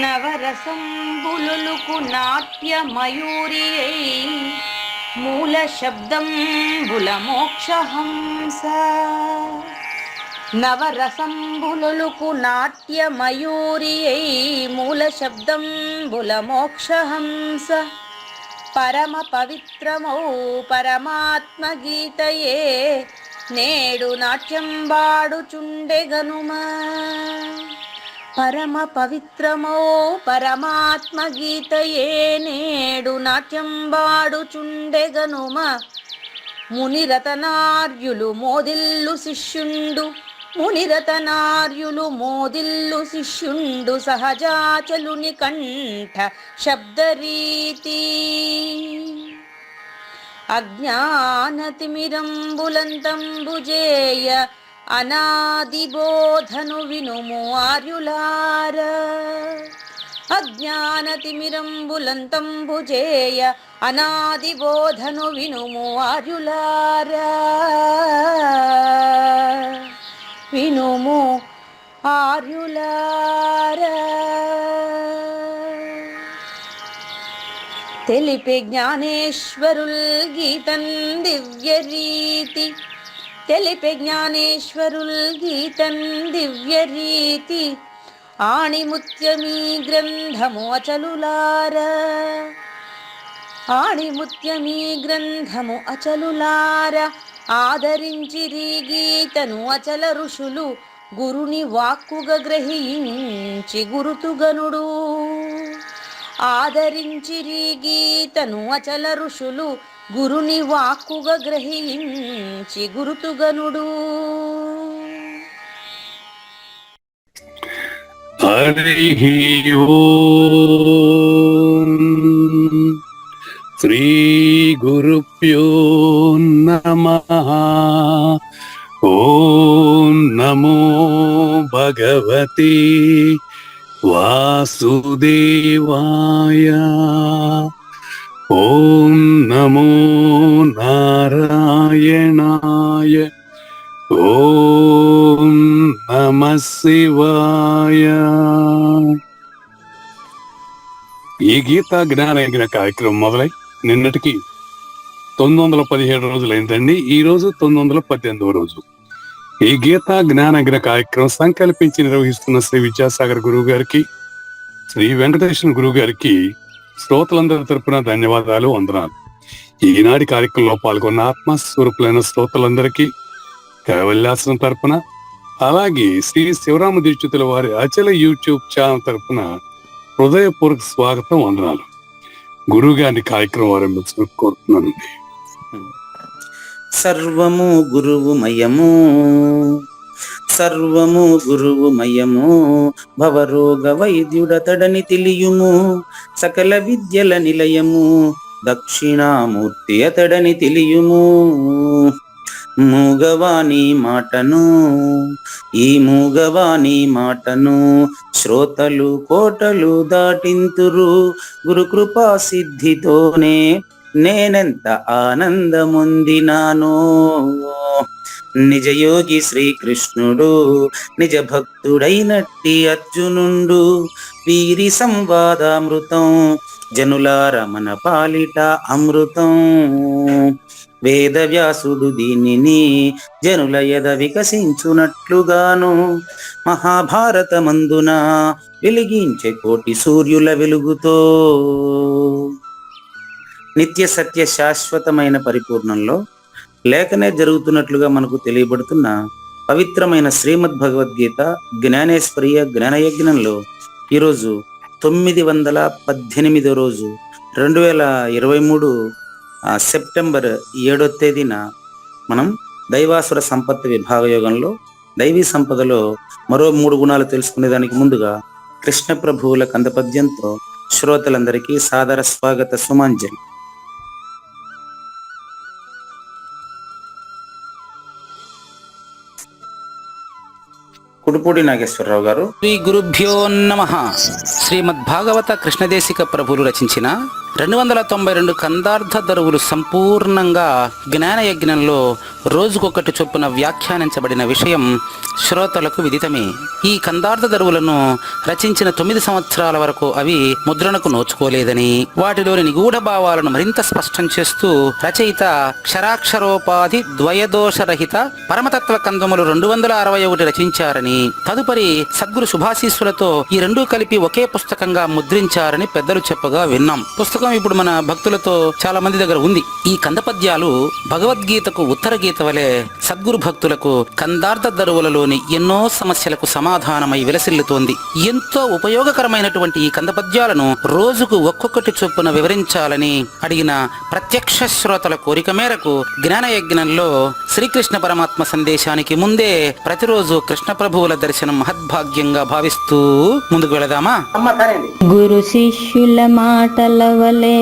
నవరసంబులుకు నాట్య మయూరియై మూల శబ్దంబుల మోక్షహంస. నవరసంబులుకు నాట్య మయూరియై మూల శబ్దంబుల మోక్షహంస. పరమ పవిత్రమౌ పరమాత్మ గీతయే నేడు నాట్యం బాడుచుండెగనుమా. పరమ పవిత్రమౌ పరమాత్మ గీతయే నేడు నాట్యం బాడుచుండెగనుమ. మునిరతనార్యులు మోదిల్లు శిష్యుండు, మునిరతనార్యులు మోదిల్లు శిష్యుండు సహజాచలుని కంఠ శబ్దరీతి. అజ్ఞానతిమిరంబులంతంబుజేయ అనాది బోధను వినుము ఆర్యులార. అజ్ఞానతిమిరంబులంతంబుజేయ అనాది బోధను వినుము ఆర్యులార. వినుము ఆర్యులార. తెలిపే జ్ఞానేశ్వరుల్ గీతన్ దివ్య రీతి. తెలిపే జ్ఞానేశ్వరుల్ గీతన్ దివ్య రీతి. ఆణిముత్యమీ గ్రంథము అచలులార. ఆణిముత్యమీ గ్రంథము అచలులార. ఆదరించిరి గీతను అచల ఋషులు గురుని వాక్కుగా గ్రహించి గురుతుగనుడు. ఆదరించిరి గీతను అచల ఋషులు గురుని వాక్కుగా గ్రహించి గురుతుగనుడు. హరి ఓం శ్రీ గురుభ్యో నమః. ఓం నమో భగవతే వాసుదేవాయ. ఓం నమో నారాయణాయ. ఓం నమః శివాయ. ఈ గీతా జ్ఞానయజ్ఞ కార్యక్రమం మొదలై నిన్నటికి 917 రోజులైందండి. ఈ రోజు 918వ రోజు. ఈ గీతా జ్ఞానయజ్ఞ కార్యక్రమం సంకల్పించి నిర్వహిస్తున్న శ్రీ విద్యాసాగర్ గురువు గారికి, శ్రీ వెంకటేశ్వర గురువు గారికి శ్రోతలందరి తరపున ధన్యవాదాలు, వందనాలు. ఈనాటి కార్యక్రమంలో పాల్గొన్న ఆత్మస్వరూపులైన శ్రోతలందరికీ కైవల్యాసనం తరపున, అలాగే శ్రీ శివరామ దీక్షితుల వారి అచల యూట్యూబ్ ఛానల్ తరపున హృదయపూర్వక స్వాగతం, వందనాలు. గురువు గారిని కార్యక్రమం ఆరంభించడం కోరుతున్నానండి. సర్వము గురువుమయము, సర్వము గురువుమయము. భవరోగ వైద్యుడతడని తెలియుము. సకల విద్యల నిలయము దక్షిణామూర్తి అతడని తెలియుము. మూగవాణి మాటను, ఈ మూగవాణి మాటను శ్రోతలు కోటలు దాటింతురు. గురు కృపా సిద్ధితోనే నేనెంత ఆనందముందినాను. నిజయోగి శ్రీకృష్ణుడు నిజ భక్తుడైనట్టి అర్జునుండు. వీరి సంవాదామృతం జనులార మన పాలిట అమృతం. వేదవ్యాసుడు దీనిని జనుల ఎద వికసించునట్లుగాను మహాభారతమందున వెలిగించే కోటి సూర్యుల వెలుగుతో. నిత్య సత్య శాశ్వతమైన పరిపూర్ణంలో లేఖనే జరుగుతున్నట్లుగా మనకు తెలియబడుతున్న పవిత్రమైన శ్రీమద్ భగవద్గీత జ్ఞానేశ్వరీయ జ్ఞానయజ్ఞంలో ఈరోజు 918వ రోజు 2023 సెప్టెంబర్ 7వ తేదీన మనం దైవాసుర సంపత్తి విభాగ యోగంలో దైవీ సంపదలో మరో 3 గుణాలు తెలుసుకునేదానికి ముందుగా కృష్ణ ప్రభువుల కందపద్యంతో శ్రోతలందరికీ సాదర స్వాగత సుమాంజలి. కుడుపూడి నాగేశ్వరరావు గారు. శ్రీ గురుభ్యో నమః. శ్రీమద్భాగవత కృష్ణదేశిక ప్రభులు రచించిన 292 కందార్థ దరువులు సంపూర్ణంగా జ్ఞానయజ్ఞంలో రోజుకొకటి చొప్పున వ్యాఖ్యానించబడిన విషయం శ్రోతలకు విదితమే. ఈ కందార్థ దరువులను రచించిన 9 సంవత్సరాల వరకు అవి ముద్రణకు నోచుకోలేదని, వాటిలోని నిగూఢ భావాలను మరింత స్పష్టం చేస్తూ రచయిత క్షరాక్షరోపాధి ద్వయదోషరహిత పరమతత్వ కందములు 261 రచించారని, తదుపరి సద్గురు శుభాశీస్సులతో ఈ రెండూ కలిపి ఒకే పుస్తకంగా ముద్రించారని పెద్దలు చెప్పగా విన్నాం. పుస్తకం ఇప్పుడు మన భక్తులతో చాలా మంది దగ్గర ఉంది. ఈ కందపద్యాలు భగవద్గీతకు ఉత్తర గీత వలె సద్గురు భక్తులకు కందార్థ దరువులలోని ఎన్నో సమస్యలకు సమాధానమై విలసిల్లుతోంది. ఎంతో ఉపయోగకరమైనటువంటి ఈ కందపద్యాలను రోజుకు ఒక్కొక్కటి చొప్పున వివరించాలని అడిగిన ప్రత్యక్ష శ్రోతల కోరిక మేరకు జ్ఞానయజ్ఞంలో శ్రీకృష్ణ పరమాత్మ సందేశానికి ముందే ప్రతిరోజు కృష్ణ ప్రభువుల దర్శనం మహద్భాగ్యంగా భావిస్తూ ముందుకు వెళదామా? గురు శిష్యుల మాటల వలె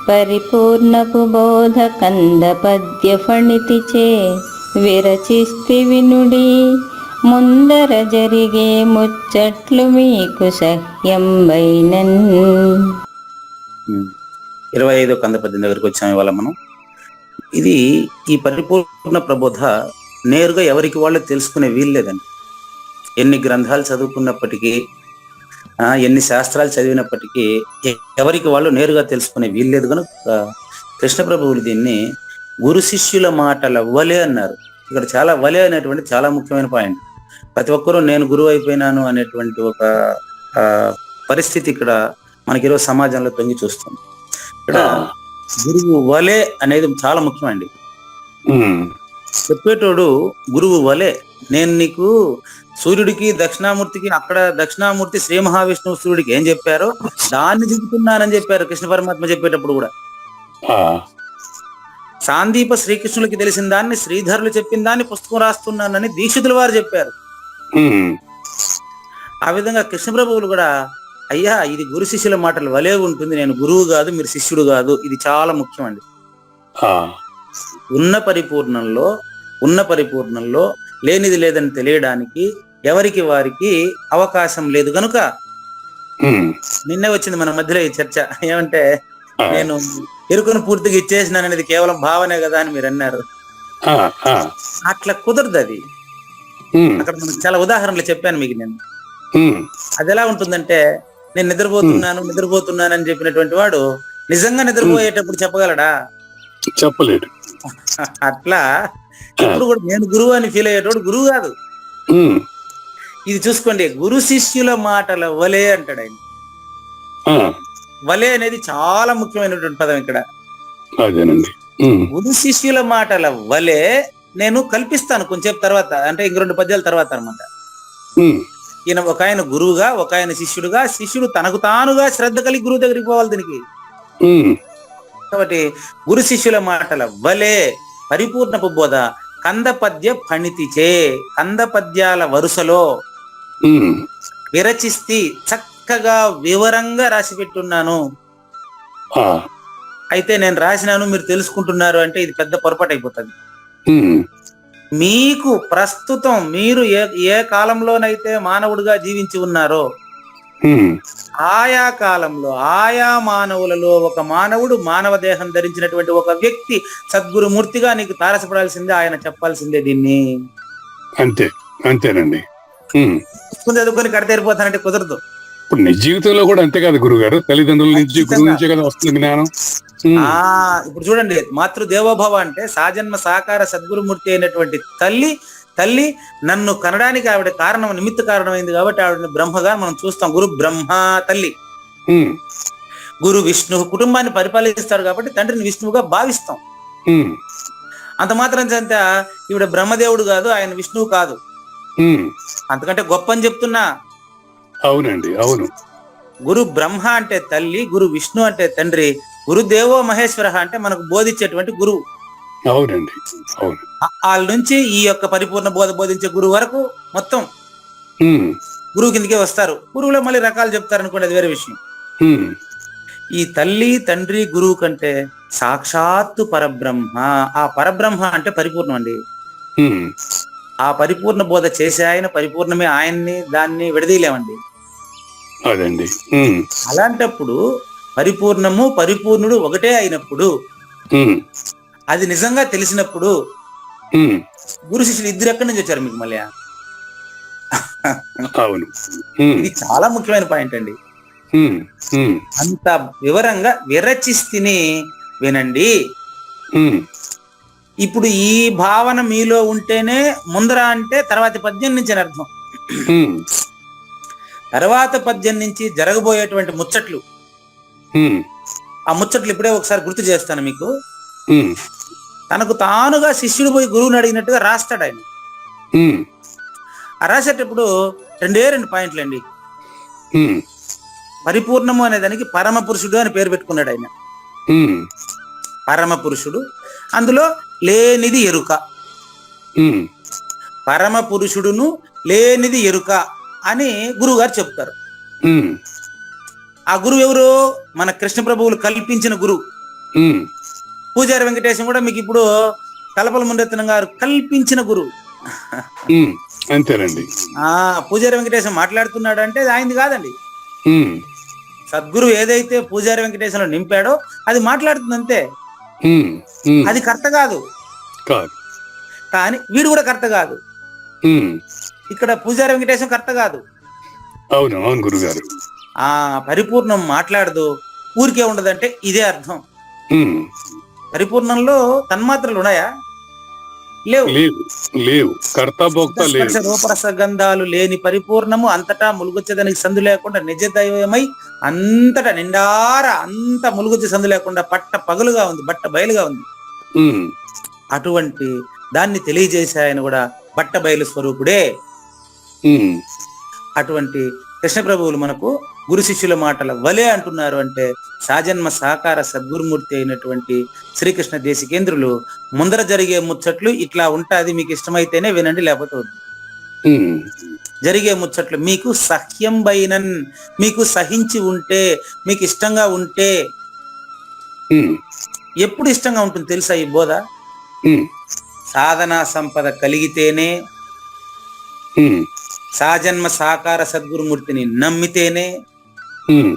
పరిపూర్ణపు బోధ కంద పద్య ఫణితిచే విరచిస్తి వినుడి, ముందర జరిగే ముచ్చట్లు మీకు సహ్యంబైనన్. 25వ కంద పద్యం దగ్గరికి వచ్చాము ఇవాళ మనం. ఇది ఈ పరిపూర్ణ ప్రబోధ నేరుగా ఎవరికి వాళ్ళు తెలుసుకునే వీల్లేదండి. ఎన్ని గ్రంథాలు చదువుకున్నప్పటికీ, ఎన్ని శాస్త్రాలు చదివినప్పటికీ ఎవరికి వాళ్ళు నేరుగా తెలుసుకునే వీల్లేదు కనుక కృష్ణ ప్రభువులు దీన్ని గురు శిష్యుల మాటల వలె అన్నారు. ఇక్కడ చాలా వలె అనేటువంటి చాలా ముఖ్యమైన పాయింట్. ప్రతి ఒక్కరూ నేను గురువు అయిపోయినాను అనేటువంటి ఒక పరిస్థితి ఇక్కడ మనకి ఈరోజు సమాజంలో తొంగి చూస్తుంది. ఇక్కడ గురువు వలె అనేది చాలా ముఖ్యమండి. చెప్పేటోడు గురువు వలె, నేను నీకు సూర్యుడికి దక్షిణామూర్తికి, అక్కడ దక్షిణామూర్తి శ్రీ మహావిష్ణువు సూర్యుడికి ఏం చెప్పారో దాన్ని చెబుతున్నానని చెప్పారు కృష్ణ పరమాత్మ చెప్పేటప్పుడు కూడా. సాందీప శ్రీకృష్ణులకి తెలిసిన దాన్ని, శ్రీధరులు చెప్పిన దాన్ని పుస్తకం రాస్తున్నానని దీక్షితుల వారు చెప్పారు. ఆ విధంగా కృష్ణ ప్రభువులు కూడా, అయ్యా ఇది గురు శిష్యుల మాటలు వలే ఉంటుంది, నేను గురువు కాదు, మీరు శిష్యుడు కాదు. ఇది చాలా ముఖ్యం అండి. ఉన్న పరిపూర్ణంలో లేనిది లేదని తెలియడానికి ఎవరికి వారికి అవకాశం లేదు కనుక నిన్నే వచ్చింది మన మధ్యలో ఈ చర్చ. ఏమంటే నేను ఎరుకను పూర్తిగా ఇచ్చేసినాను అనేది కేవలం భావనే కదా అని మీరు అన్నారు. అట్లా కుదరదు అది. అక్కడ మనకు చాలా ఉదాహరణలు చెప్పాను మీకు నేను. అది ఎలా ఉంటుందంటే, నేను నిద్రపోతున్నాను అని చెప్పినటువంటి వాడు నిజంగా నిద్రపోయేటప్పుడు చెప్పగలడా? చెప్పలేడు. అట్లా ఇప్పుడు కూడా నేను గురువు అని ఫీల్ అయ్యేటోడు గురువు కాదు. ఇది చూసుకోండి, గురు శిష్యుల మాటల వలే అంటాడు ఆయన. వలే అనేది చాలా ముఖ్యమైనటువంటి పదం ఇక్కడ. గురు శిష్యుల మాటల వలే నేను కల్పిస్తాను కొంచెంసేపు తర్వాత, అంటే ఇంక 2 పద్యాల తర్వాత అనమాట. ఈయన ఒక ఆయన గురువుగా, ఒక ఆయన శిష్యుడుగా, శిష్యుడు తనకు తానుగా శ్రద్ధ కలిగి గురువు దగ్గరికి పోవాలి దీనికి. కాబట్టి గురు శిష్యుల మాటల వలే పరిపూర్ణపు బోధ కంద పద్య ఫణితిచే, కంద పద్యాల వరుసలో విరచిస్తి, చక్కగా వివరంగా రాసి పెట్టున్నాను. అయితే నేను రాసినాను మీరు తెలుసుకుంటున్నారు అంటే ఇది పెద్ద పొరపాటు అయిపోతుంది. మీకు ప్రస్తుతం మీరు ఏ కాలంలోనైతే మానవుడిగా జీవించి ఉన్నారో ఆయా కాలంలో ఆయా మానవులలో ఒక మానవుడు, మానవ దేహం ధరించినటువంటి ఒక వ్యక్తి సద్గురుమూర్తిగా నీకు తారసపడాల్సిందే, ఆయన చెప్పాల్సిందే దీన్ని. అంతేనండి. చదువుకొని కడతేరిపోతానంటే కుదరదు. ఇప్పుడు నిజ జీవితంలో కూడా అంతే కదా గురుగారు, తల్లిదండ్రుల నుంచి గురువు నుంచే కదా వస్తుంది జ్ఞానం. ఇప్పుడు చూడండి, మాతృదేవోభవ అంటే సాజన్మ సాకార సద్గురుమూర్తి అయినటువంటి తల్లి నన్ను కనడానికి ఆవిడ కారణం, నిమిత్త కారణమైంది కాబట్టి ఆవిడని బ్రహ్మగా మనం చూస్తాం. గురు బ్రహ్మ తల్లి. గురు విష్ణువు కుటుంబాన్ని పరిపాలిస్తాడు కాబట్టి తండ్రిని విష్ణువుగా భావిస్తాం. అంత మాత్రం చేత ఈవిడ బ్రహ్మదేవుడు కాదు, ఆయన విష్ణువు కాదు, అంతకంటే గొప్ప అని చెప్తున్నా. అవునండి, అవును. గురు బ్రహ్మ అంటే తల్లి, గురు విష్ణు అంటే తండ్రి, గురుదేవో మహేశ్వర అంటే మనకు బోధించేటువంటి గురువు. అవునండి, అవును. వాళ్ళ నుంచి ఈ యొక్క పరిపూర్ణ బోధించే గురువు వరకు మొత్తం గురువు కిందకే వస్తారు. గురువులో మళ్ళీ రకాలు చెప్తారు అనుకోండి, అది వేరే విషయం. ఈ తల్లి తండ్రి గురువు కంటే సాక్షాత్తు పరబ్రహ్మ. ఆ పరబ్రహ్మ అంటే పరిపూర్ణం అండి. ఆ పరిపూర్ణ బోధ చేసే ఆయన పరిపూర్ణమే, ఆయన్ని దాన్ని విడదీయలేమండి. అదండి. అలాంటప్పుడు పరిపూర్ణము పరిపూర్ణుడు ఒకటే అయినప్పుడు, ఉమ్, అది నిజంగా తెలిసినప్పుడు ఉమ్, గురు శిష్యులు ఇద్దరు ఎక్కడి నుంచి వచ్చారు మీకు మళ్ళీ? అవును. ఉమ్, ఇది చాలా ముఖ్యమైన పాయింట్ అండి. ఉమ్, ఉమ్, అంత వివరంగా విరచిస్తిని వినండి. ఉమ్, ఇప్పుడు ఈ భావన మీలో ఉంటేనే ముందర అంటే తర్వాతి పద్యం నుంచి అని అర్థం. ఉమ్, తర్వాత పద్యం నుంచి జరగబోయేటువంటి ముచ్చట్లు, ఉమ్, ఆ ముచ్చట్లు ఇప్పుడే ఒకసారి గుర్తు చేస్తాను మీకు. ఉమ్, తనకు తానుగా శిష్యుడు పోయి గురువుని అడిగినట్టుగా రాస్తాడు ఆయన. ఉమ్, ఆ రాసేటప్పుడు రెండు పాయింట్లు అండి. ఉమ్, పరిపూర్ణము అనే దానికి పరమ పురుషుడు అని పేరు పెట్టుకున్నాడు ఆయన. ఉమ్, పరమ పురుషుడు, అందులో లేనిది ఎరుక. ఉమ్, పరమ పురుషుడును లేనిది ఎరుక అని గురువు గారు చెప్తారు. ఉమ్, ఆ గురువు ఎవరు? మన కృష్ణ ప్రభువులు కల్పించిన గురువు. ఉమ్, పూజారి వెంకటేశం కూడా మీకు ఇప్పుడు కలపల ముందెత్తనం గారు కల్పించిన గురువు. ఉమ్, అంతేనండి. పూజారి వెంకటేశం మాట్లాడుతున్నాడు అంటే అది ఆయనది కాదండి. ఉమ్, సద్గురు ఏదైతే పూజారి వెంకటేశంలో నింపాడో అది మాట్లాడుతుంది అంతే. ఉమ్, ఉమ్, అది కర్త కాదు. కాదు. కానీ వీడు కూడా కర్త కాదు. ఉమ్, ఇక్కడ పూజారి వెంకటేశం కర్త కాదు. అవును అవును గురుగారు. పరిపూర్ణం మాట్లాడదు, ఊరికే ఉండదంటే ఇదే అర్థం. ఉమ్, పరిపూర్ణంలో తన్మాత్రలు ఉన్నాయా? లేవు. లేవు లేవు. కర్త భోక్త లేవు. రూపరసగంధాలు లేని పరిపూర్ణము అంతటా ములుగొచ్చేదానికి సందు లేకుండా నిజ దైవమై అంతటా నిండారా అంత ములుగొచ్చే సందు లేకుండా పట్ట పగులుగా ఉంది, బట్ట బయలుగా ఉంది. ఉమ్, అటువంటి దాన్ని తెలియజేసే ఆయన కూడా బట్ట బయలు స్వరూపుడే. ఉమ్, అటువంటి కృష్ణ ప్రభువులు మనకు గురు శిష్యుల మాటల వలే అంటున్నారు అంటే సాజన్మ సాకార సద్గురుమూర్తి అయినటువంటి శ్రీకృష్ణ దేశికేంద్రులు ముందర జరిగే ముచ్చట్లు ఇట్లా ఉంటాది, మీకు ఇష్టమైతేనే వినండి, లేకపోతే వద్దు. ఉమ్, జరిగే ముచ్చట్లు మీకు సహ్యం బైనన్, మీకు సహించి ఉంటే, మీకు ఇష్టంగా ఉంటే. ఉమ్, ఎప్పుడు ఇష్టంగా ఉంటుంది తెలుసా ఈ బోధ? ఉమ్, సాధనా సంపద కలిగితేనే, ఉమ్, సాజన్మ సాకార సద్గురుమూర్తిని నమ్మితేనే. ఉమ్,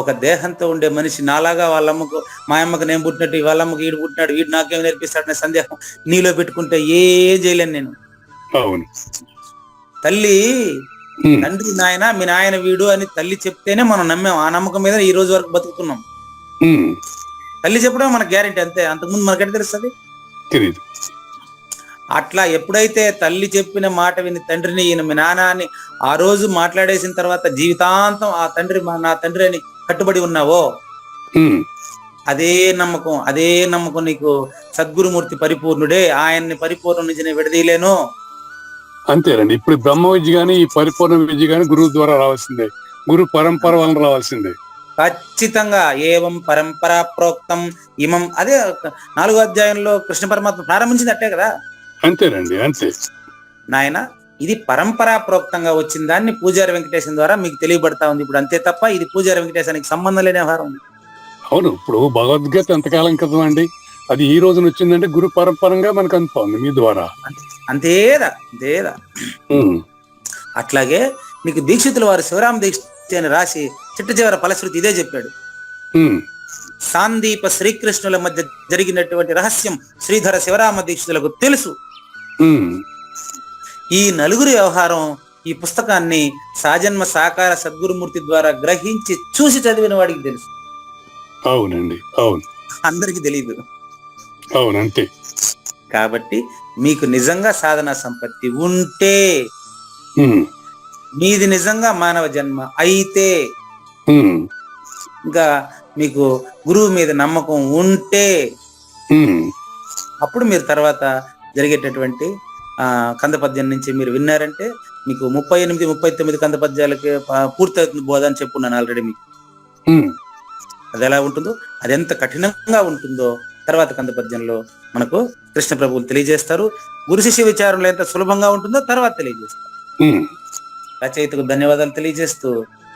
ఒక దేహంతో ఉండే మనిషి నాలాగా వాళ్ళమ్మకు, మా అమ్మకు నేను పుట్టినట్టు వాళ్ళమ్మకు వీడు పుట్టినాడు, వీడు నాకేం నేర్పిస్తాడనే సందేహం నీలో పెట్టుకుంటే ఏం చేయలేను నేను. అవును. తల్లి ఉమ్, తండ్రి నాయన మీ నాయన వీడు అని తల్లి చెప్తేనే మనం నమ్మాం. ఆ నమ్మకం మీద ఈ రోజు వరకు బతుకుతున్నాం. ఉమ్, తల్లి చెప్పడం మనకు గ్యారెంటీ అంతే, అంతకుముందు మనకెట తెలుస్తుంది? తెలీదు. అట్లా ఎప్పుడైతే తల్లి చెప్పిన మాట విని తండ్రిని ఈయన మీ నాన్న అని ఆ రోజు మాట్లాడేసిన తర్వాత జీవితాంతం ఆ తండ్రి నా తండ్రి అని కట్టుబడి ఉన్నావో, ఉమ్, అదే నమ్మకం నీకు సద్గురుమూర్తి పరిపూర్ణుడే, ఆయన్ని పరిపూర్ణం నుంచి నేను విడదీయలేను. అంతేనండి. ఇప్పుడు బ్రహ్మ విద్య గాని ఈ పరిపూర్ణ విద్య గాని గురువు ద్వారా రావాల్సిందే, గురు పరంపర వలన రావాల్సిందే. ఖచ్చితంగా ఏవం పరంపరా ప్రోక్తం ఇమం. అదే 4వ అధ్యాయంలో కృష్ణ పరమాత్మ ప్రారంభించింది అట్టే కదా. అంతేనండి, అంతే. నాయన ఇది పరంపరా ప్రోక్తంగా వచ్చిన దాన్ని పూజారి వెంకటేశం ద్వారా మీకు తెలియబడతా ఉంది ఇప్పుడు, అంతే తప్ప ఇది పూజారి వెంకటేశానికి సంబంధం లేని వ్యవహారం. అవును. ఇప్పుడు భగవద్గీత ఎంతకాలం కదా అండి, అది ఈ రోజున వచ్చిందంటే గురు పరంపరంగా మనకు అందుతోంది మీ ద్వారా. అంతేదా. ఉమ్, అట్లాగే మీకు దీక్షితుల వారు శివరామ దీక్ష అని రాసి చిట్ట చివర ఫలశ్రుతి ఇదే చెప్పాడు. ఉమ్, సాందీప శ్రీకృష్ణుల మధ్య జరిగినటువంటి రహస్యం శ్రీధర శివరామ దీక్షితులకు తెలుసు. ఉమ్, ఈ నలుగురి వ్యవహారం ఈ పుస్తకాన్ని సాజన్మ సాకార సద్గురుమూర్తి ద్వారా గ్రహించి చూసి చదివిన వాడికి తెలుసు. అవునండి, అవును, అందరికి తెలియదు. అవును, అంతే. కాబట్టి మీకు నిజంగా సాధనా సంపత్తి ఉంటే, ఉమ్, మీది నిజంగా మానవ జన్మ అయితే, ఉమ్, ఇంకా మీకు గురువు మీద నమ్మకం ఉంటే, ఉమ్, అప్పుడు మీరు తర్వాత జరిగేటటువంటి కంద పద్యం నుంచి మీరు విన్నారంటే మీకు 38, 39 కంద పద్యాలకి పూర్తవుతుంది బోధ అని చెప్పున్నాను ఆల్రెడీ మీకు. ఉమ్, అది ఎలా ఉంటుందో, అది ఎంత కఠినంగా ఉంటుందో తర్వాత కంద పద్యంలో మనకు కృష్ణ ప్రభువులు తెలియజేస్తారు. గురు శిష్య విచారంలో ఎంత సులభంగా ఉంటుందో తర్వాత తెలియజేస్తారు. ఉమ్, రచయితకు ధన్యవాదాలు తెలియజేస్తూ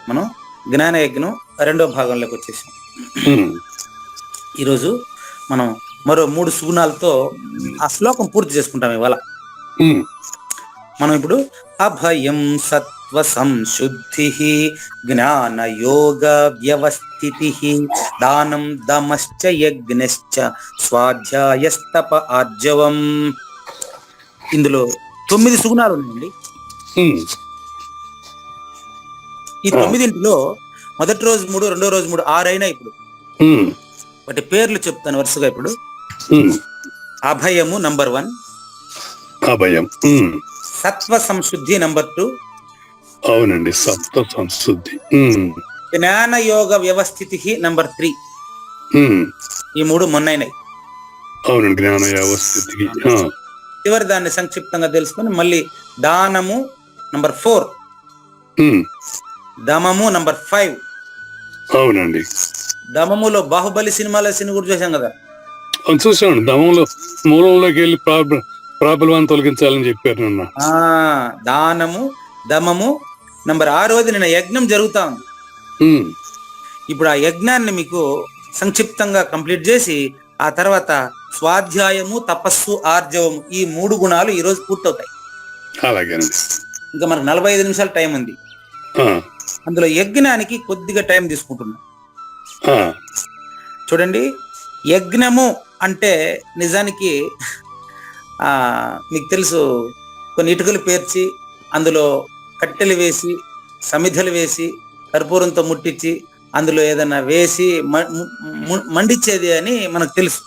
మనం జ్ఞాన యజ్ఞం 2వ భాగంలోకి వచ్చేసాం. ఈరోజు మనం మరో 3 సుగుణాలతో ఆ శ్లోకం పూర్తి చేసుకుంటాం ఇవాళ. ఉమ్, మనం ఇప్పుడు అభయం సత్యం సత్వ సంశుద్ధి జ్ఞాన యోగ వ్యవస్థితి దానం దమశ్చ యజ్ఞశ్చ స్వాధ్యాయస్తప ఆర్జవం. ఇందులో 9 సుగుణాలు ఉన్నాయండి. ఈ 9లో మొదటి రోజు 3, రెండో రోజు 3, 6 అయినా. ఇప్పుడు వాటి పేర్లు చెప్తాను వరుసగా. ఇప్పుడు అభయము నంబర్ 1, అభయం. సత్వ సంశుద్ధి నంబర్ 2, అవునండి, సత్వ సంశుద్ధి. జ్ఞాన యోగ వ్యవస్థితి నంబర్ 3. ఈ 3 మొన్నైనాయి. అవునండి, జ్ఞాన వ్యవస్థితికి. చివరి దాన్ని సంక్షిప్తంగా తెలుసుకొని మళ్ళీ దానము నంబర్ 4, దమము నంబర్ 5. అవునండి, దమములో బాహుబలి సినిమాలో సిని కూడా చూసాం కదా. చూసామండి. దమంలో మూలంలోకి వెళ్ళి ప్రాబ్లం తొలగించాలని చెప్పారు నిన్న. దానము దమము నంబర్ 6. నిన్న యజ్ఞం జరుగుతా ఉంది. ఇప్పుడు ఆ యజ్ఞాన్ని మీకు సంక్షిప్తంగా కంప్లీట్ చేసి ఆ తర్వాత స్వాధ్యాయము, తపస్సు, ఆర్జవము, ఈ 3 గుణాలు ఈ రోజు పూర్తవుతాయి. అలాగేనండి. ఇంకా మనకు 45 నిమిషాలు టైం ఉంది. అందులో యజ్ఞానికి కొద్దిగా టైం తీసుకుంటున్నాం. చూడండి, యజ్ఞము అంటే నిజానికి మీకు తెలుసు, కొన్ని ఇటుకలు పేర్చి అందులో కట్టెలు వేసి సమిధలు వేసి కర్పూరంతో ముట్టించి అందులో ఏదైనా వేసి మండించేది అని మనకు తెలుసు.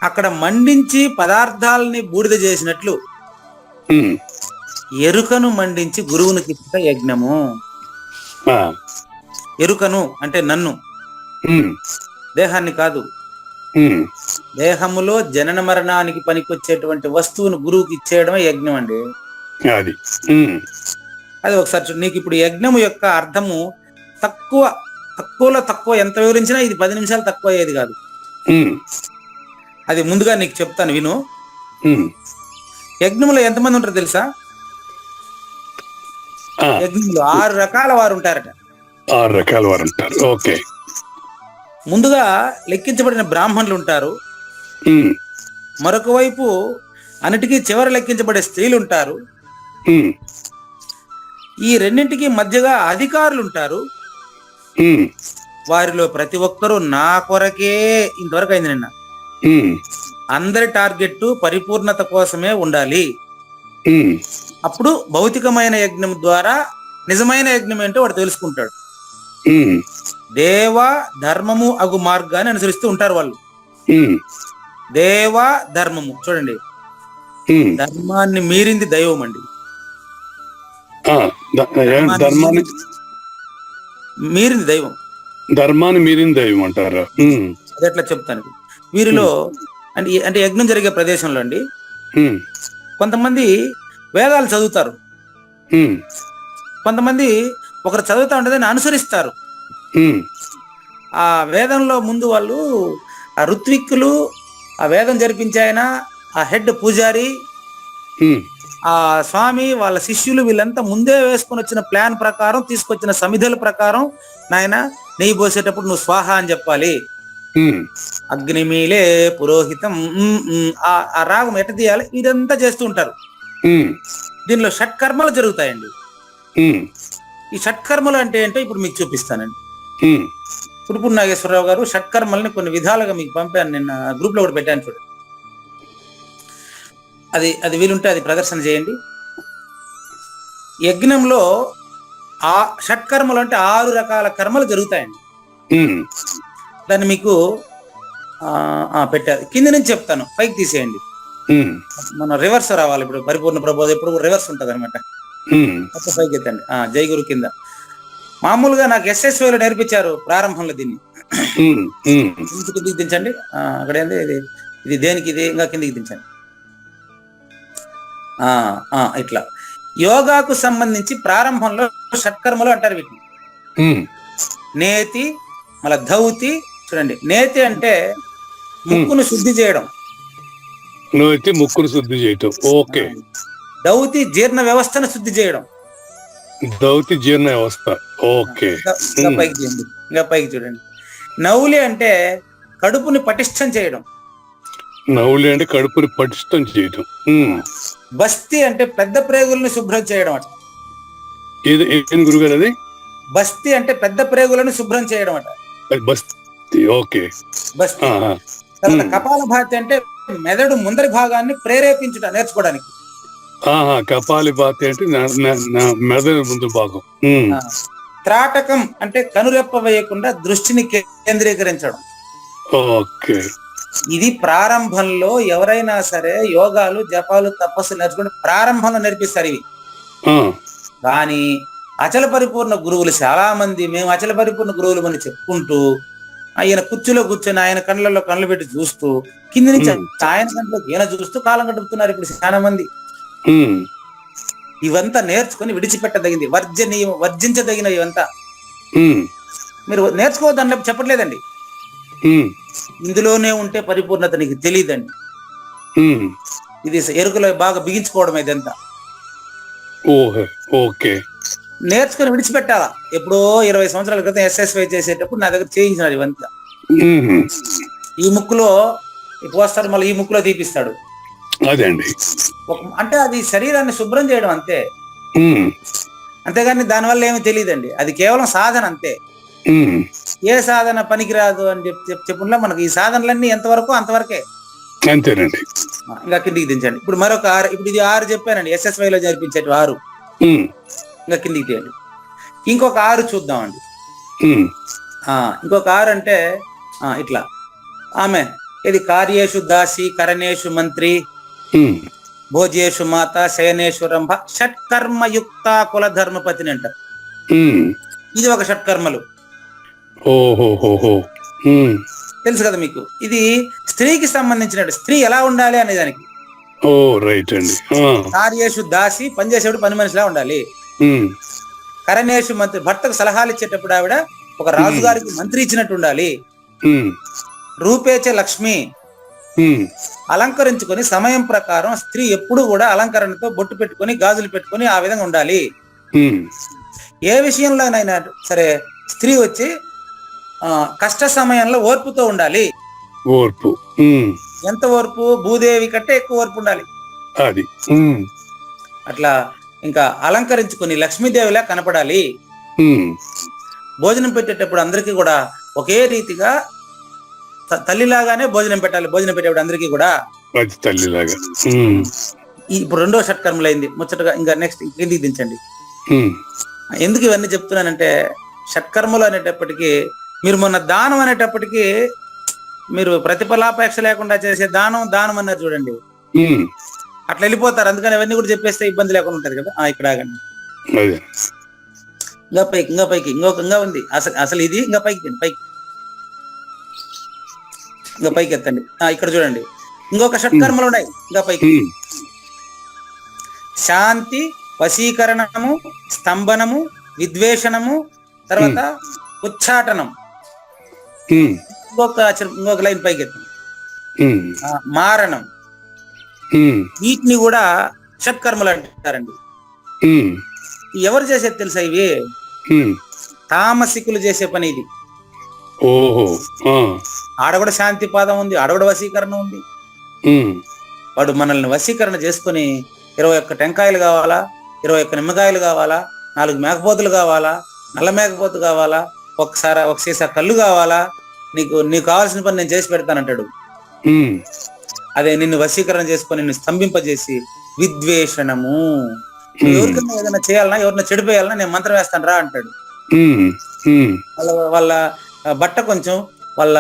అక్కడ మండించి పదార్థాలని బూడిద చేసినట్లు ఎరుకను మండించి గురువునికి ఇచ్చిన యజ్ఞము. ఎరుకను అంటే నన్ను, దేహాన్ని కాదు. దేహములో జనన మరణానికి పనికొచ్చేటువంటి వస్తువును గురువుకి ఇచ్చేయడమే యజ్ఞం అండి. అది ఒకసారి నీకు ఇప్పుడు యజ్ఞము యొక్క అర్థము తక్కువలో తక్కువ ఎంత వివరించినా ఇది 10 నిమిషాలు తక్కువ అయ్యేది కాదు. అది ముందుగా నీకు చెప్తాను, విను. యజ్ఞంలో ఎంతమంది ఉంటారు తెలుసా? యజ్ఞంలో 6 రకాల వారు ఉంటారట. 6 రకాల వారు ఉంటారు. ఓకే. ముందుగా లెక్కించబడిన బ్రాహ్మణులు ఉంటారు. మరొక వైపు అన్నిటికీ చివర లెక్కించబడే స్త్రీలు ఉంటారు. ఈ రెండింటికి మధ్యగా అధికారులు ఉంటారు. వారిలో ప్రతి ఒక్కరూ నా కొరకే ఇంతవరకు అయింది. నిన్న అందరి టార్గెట్ పరిపూర్ణత కోసమే ఉండాలి. అప్పుడు భౌతికమైన యజ్ఞం ద్వారా నిజమైన యజ్ఞం ఏంటో వాడు తెలుసుకుంటాడు. దేవ ధర్మము అగు మార్గాన్ని అనుసరిస్తూ ఉంటారు వాళ్ళు. దేవ ధర్మము చూడండి, ధర్మాన్ని మీరింది దైవం అండి. మీరింది దైవం, ధర్మాన్ని మీరింది దైవం అంటారు. అది ఎట్లా చెప్తాను. వీరిలో అంటే యజ్ఞం జరిగే ప్రదేశంలో అండి కొంతమంది వేదాలు చదువుతారు, కొంతమంది ఒకరు చదువుతా ఉంటే దాన్ని అనుసరిస్తారు. ఆ వేదంలో ముందు వాళ్ళు ఆ ఋత్విక్కులు, ఆ వేదం జరిపించాయన, ఆ హెడ్ పూజారి, ఆ స్వామి, వాళ్ళ శిష్యులు, వీళ్ళంతా ముందే వేసుకొని వచ్చిన ప్లాన్ ప్రకారం, తీసుకొచ్చిన సమిధల ప్రకారం, నాయన నెయ్యి పోసేటప్పుడు నువ్వు స్వాహ అని చెప్పాలి, అగ్నిమీలే పురోహితం, ఆ రాగం ఎట్ట తీయాలి, ఇదంతా చేస్తూ ఉంటారు. దీనిలో షట్కర్మలు జరుగుతాయండి. ఈ షట్కర్మలు అంటే ఏంటో ఇప్పుడు మీకు చూపిస్తానండి. పుడుపూడి నాగేశ్వరరావు గారు షట్కర్మల్ని కొన్ని విధాలుగా మీకు పంపాను, నిన్న గ్రూప్ లో కూడా పెట్టాను, చూడండి. అది వీలుంటే అది ప్రదర్శన చేయండి. యజ్ఞంలో ఆ షట్కర్మలు అంటే 6 రకాల కర్మలు జరుగుతాయండి. దాన్ని మీకు పెట్టారు, కింద నుంచి చెప్తాను, పైకి తీసేయండి. మనం రివర్స్ రావాలి. ఇప్పుడు పరిపూర్ణ ప్రబోధం ఎప్పుడు రివర్స్ ఉంటది అనమాట. పైకి ఎత్తండి. జై గురు కింద. మామూలుగా నాకు SSVలో నేర్పించారు ప్రారంభంలో దీన్ని. కిందికి దించండి. అక్కడ ఏంది ఇది దేనికి, ఇది ఇంకా కిందికి దించండి. ఇట్లా యోగాకు సంబంధించి ప్రారంభంలో షట్కర్మలు అంటారు వీటిని. నేతి, మళ్ళా ధౌతి. చూడండి, నేతి అంటే ముక్కును శుద్ధి చేయడం, ముక్కును శుద్ధి చేయటం. ఓకే. దౌతి జీర్ణ వ్యవస్థను శుద్ధి చేయడం. దౌతి జీర్ణ వ్యవస్థ. ఓకే. పైకి చేయండి, ఇంకా పైకి చూడండి. నౌలి అంటే కడుపుని పటిష్టం చేయడం. నౌలి అంటే కడుపుని పటిష్టం చేయడం. బస్తి అంటే పెద్ద ప్రేగుల్ని శుభ్రం చేయడం అట. ఏం గురుగారు అది? బస్తి అంటే పెద్ద ప్రేగులను శుభ్రం చేయడం అట. అది బస్తి. ఓకే. బస్తి. ఆహా. తర్వాత కపాలభాతి అంటే మెదడు ముందరి భాగాన్ని ప్రేరేపించుట నేర్చుకోవడానికి. కపాలిభాతి అంటే మెదడు ముందు భాగం. త్రాటకం అంటే కనురెప్ప వేయకుండా దృష్టిని కేంద్రీకరించడం. ఓకే. ఇది ప్రారంభంలో ఎవరైనా సరే యోగాలు, జపాలు, తపస్సు నేర్చుకుంటే ప్రారంభంలో నేర్పిస్తారు ఇవి. కానీ అచల పరిపూర్ణ గురువులు చాలా మంది, మేము అచల పరిపూర్ణ గురువులు అని చెప్పుకుంటూ ఆయన కుర్చీలో కూర్చొని ఆయన కళ్ళల్లో కళ్ళు పెట్టి చూస్తూ కింది నుంచి ఆయన కంట్లో ఈయన చూస్తూ కాలం గడుపుతున్నారు ఇప్పుడు చాలా మంది. ఇవంతా నేర్చుకుని విడిచిపెట్టదగింది, వర్జించదగిన ఇవంతా. మీరు నేర్చుకోవద్దని చెప్పట్లేదండి, ఇందులోనే ఉంటే పరిపూర్ణత నీకు తెలియదండి. ఇది ఎరుకలో బాగా బిగించుకోవడం ఇదంతా. ఓకే. నేర్చుకుని విడిచిపెట్టాలా. ఎప్పుడో 20 సంవత్సరాల క్రితం SSY చేసేటప్పుడు నా దగ్గర చేయించినాడు ఇవంతా. ఈ ముక్కులో పోస్తాడు, మళ్ళీ ఈ ముక్కులో తీపిస్తాడు. అదే అండి. అంటే అది శరీరాన్ని శుభ్రం చేయడం అంతే, అంతేగాని దానివల్ల ఏమీ తెలియదండి. అది కేవలం సాధన అంతే. ఏ సాధన పనికిరాదు అని చెప్పుకుంటే మనకి ఈ సాధనలన్నీ ఎంతవరకు అంతవరకే. అంతేనండి. ఇంకా కిందికి దించండి. ఇప్పుడు మరొక 6, ఇప్పుడు ఇది 6 చెప్పానండి, SSY లో జరిపించేటి 6. ఇంకా కిందికి తీయండి. ఇంకొక 6 చూద్దామండి. ఇంకొక 6 అంటే ఇట్లా ఆమె ఇది కార్యేషు దాసి, కరణేషు మంత్రి, భోజేషు మాత, శయనేషు రంభ, షట్కర్మయుక్త కుల ధర్మపతిని అంటారు. ఇది ఒక షట్కర్మలు. తెలుసు కదా మీకు. ఇది స్త్రీకి సంబంధించిన, స్త్రీ ఎలా ఉండాలి అనే దానికి. రైట్ అండి. కార్యేషు దాసి, పనిచేసేప్పుడు పని మనిషిలా ఉండాలి. కరణేషు మంత్రి, భర్తకు సలహాలు ఇచ్చేటప్పుడు ఆవిడ ఒక రాజుగారికి మంత్రి ఇచ్చినట్టు ఉండాలి. రూపేచ లక్ష్మి, అలంకరించుకొని సమయం ప్రకారం స్త్రీ ఎప్పుడు కూడా అలంకరణతో బొట్టు పెట్టుకొని గాజులు పెట్టుకొని ఆ విధంగా ఉండాలి. ఏ విషయంలోనైనా సరే స్త్రీ వచ్చి కష్ట సమయంలో ఓర్పుతో ఉండాలి. ఓర్పు. ఎంత ఓర్పు? భూదేవి కంటే ఎక్కువ ఓర్పు ఉండాలి. అది అట్లా ఇంకా అలంకరించుకొని లక్ష్మీదేవిలా కనపడాలి. భోజనం పెట్టేటప్పుడు అందరికీ కూడా ఒకే రీతిగా తల్లిలాగానే భోజనం పెట్టాలి. భోజనం పెట్టేటప్పుడు అందరికీ కూడా తల్లిలాగా. ఇప్పుడు 2వ షట్కర్మలు అయింది ముచ్చటగా. ఇంకా నెక్స్ట్ కిందికి దించండి. ఎందుకు ఇవన్నీ చెప్తున్నానంటే, షట్కర్మలు అనేటప్పటికీ మీరు మొన్న దానం అనేటప్పటికీ మీరు ప్రతిఫలాపేక్ష లేకుండా చేసే దానం అన్నారు చూడండి, అట్లా వెళ్ళిపోతారు. అందుకని అవన్నీ కూడా చెప్పేస్తే ఇబ్బంది లేకుండా ఉంటది కదా. ఇక్కడ ఆగండి. ఇంకా పైకి ఇంకా ఉంది. అసలు ఇది ఇంకా పైకి ఇంకా పైకి ఎత్తండి. ఇక్కడ చూడండి, ఇంకొక షట్కర్మలు ఉన్నాయి. ఇంకా పైకి శాంతి, వశీకరణము, స్తంభనము, విద్వేషణము, తర్వాత ఉచ్చాటనం. ఇంకొక లైన్ పైకి ఎత్తండి. మారణం. వీటిని కూడా షట్కర్మలు అంటారండి. ఎవరు చేసేది తెలుసా? ఇవి తామసికులు చేసే పని ఇది. ఆడ కూడా శాంతి పాదం ఉంది, ఆడ కూడా వశీకరణ ఉంది. వాడు మనల్ని వశీకరణ చేసుకుని 21 టెంకాయలు కావాలా, 21 నిమ్మకాయలు కావాలా, 4 మేకపోతులు కావాలా, నల్ల మేకపోతు కావాలా, ఒక సీసా కళ్ళు కావాలా, నీకు కావాల్సిన పని నేను చేసి పెడతానంటాడు. అదే నిన్ను వశీకరణ చేసుకొని నిన్ను స్తంభింపజేసి విద్వేషణము. ఎవరికైనా ఏదైనా చేయాలన్నా, ఎవరిని చెడిపోయాలన్నా నేను మంత్రం వేస్తాను రా అంటాడు. వాళ్ళ బట్ట కొంచెం, వాళ్ళ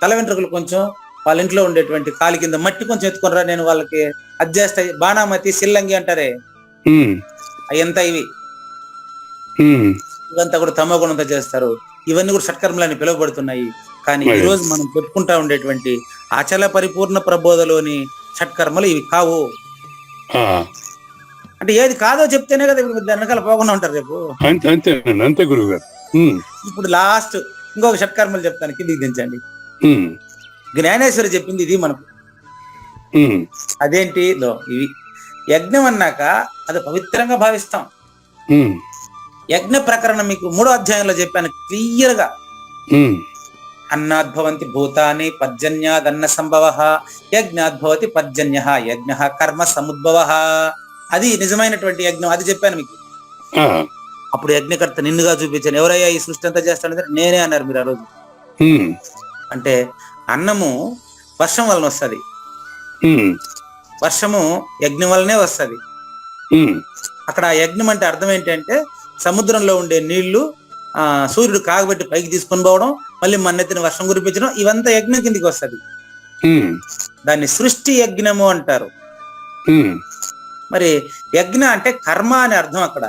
తల వెంట్రుకలు కొంచెం, వాళ్ళ ఇంట్లో ఉండేటువంటి కాలి కింద మట్టి కొంచెం ఎత్తుకొని రా, నేను వాళ్ళకి అది చేస్తాయి. బాణామతి, సిల్లంగి అంటారే, అయ్యంతా ఇవి. ఇవంతా కూడా తమో గుణంతో చేస్తారు. ఇవన్నీ కూడా షట్కర్మలని పిలువబడుతున్నాయి. కానీ ఈ రోజు మనం చెప్పుకుంటా ఉండేటువంటి అచల పరిపూర్ణ ప్రబోధలోని షట్కర్మలు ఇవి కావు. అంటే ఏది కాదో చెప్తేనే కదా ఇప్పుడు దాని వెనకాల పోకుండా ఉంటారు రేపు. అంతే గురువు గారు. ఇప్పుడు లాస్ట్ ఇంకొక షట్కర్మలు చెప్తాను, కిందికి దించండి. జ్ఞానేశ్వరి చెప్పింది ఇది మనకు. అదేంటి? ఇవి యజ్ఞం అన్నాక అది పవిత్రంగా భావిస్తాం. యజ్ఞ ప్రకరణం మీకు 3వ అధ్యాయంలో చెప్పాను క్లియర్ గా. అన్నాద్భవంతి భూతాని పర్జన్యాదన్న సంభవ, యజ్ఞాద్భవతి పర్జన్య, యజ్ఞ కర్మ సముద్భవ. అది నిజమైనటువంటి యజ్ఞం, అది చెప్పాను మీకు. ఆ, అప్పుడు యజ్ఞకర్త నిన్నుగా చూపించాను. ఎవరయ్యా ఈ సృష్టి అంతా చేస్తాడంటే నేనే అన్నారు మీరు ఆ రోజు. ఉమ్, అంటే అన్నము వర్షం వలన వస్తుంది, ఉమ్, వర్షము యజ్ఞం వల్లనే వస్తుంది. ఉమ్, అక్కడ ఆ యజ్ఞం అంటే అర్థం ఏంటంటే సముద్రంలో ఉండే నీళ్లు సూర్యుడు కాగబెట్టి పైకి తీసుకొని పోవడం, మళ్ళీ మన్నెత్తిన వర్షం కురిపించడం, ఇవంతా యజ్ఞం కిందికి వస్తుంది. ఉమ్, దాన్ని సృష్టి యజ్ఞము అంటారు. ఉమ్, మరి యజ్ఞ అంటే కర్మ అని అర్థం అక్కడ.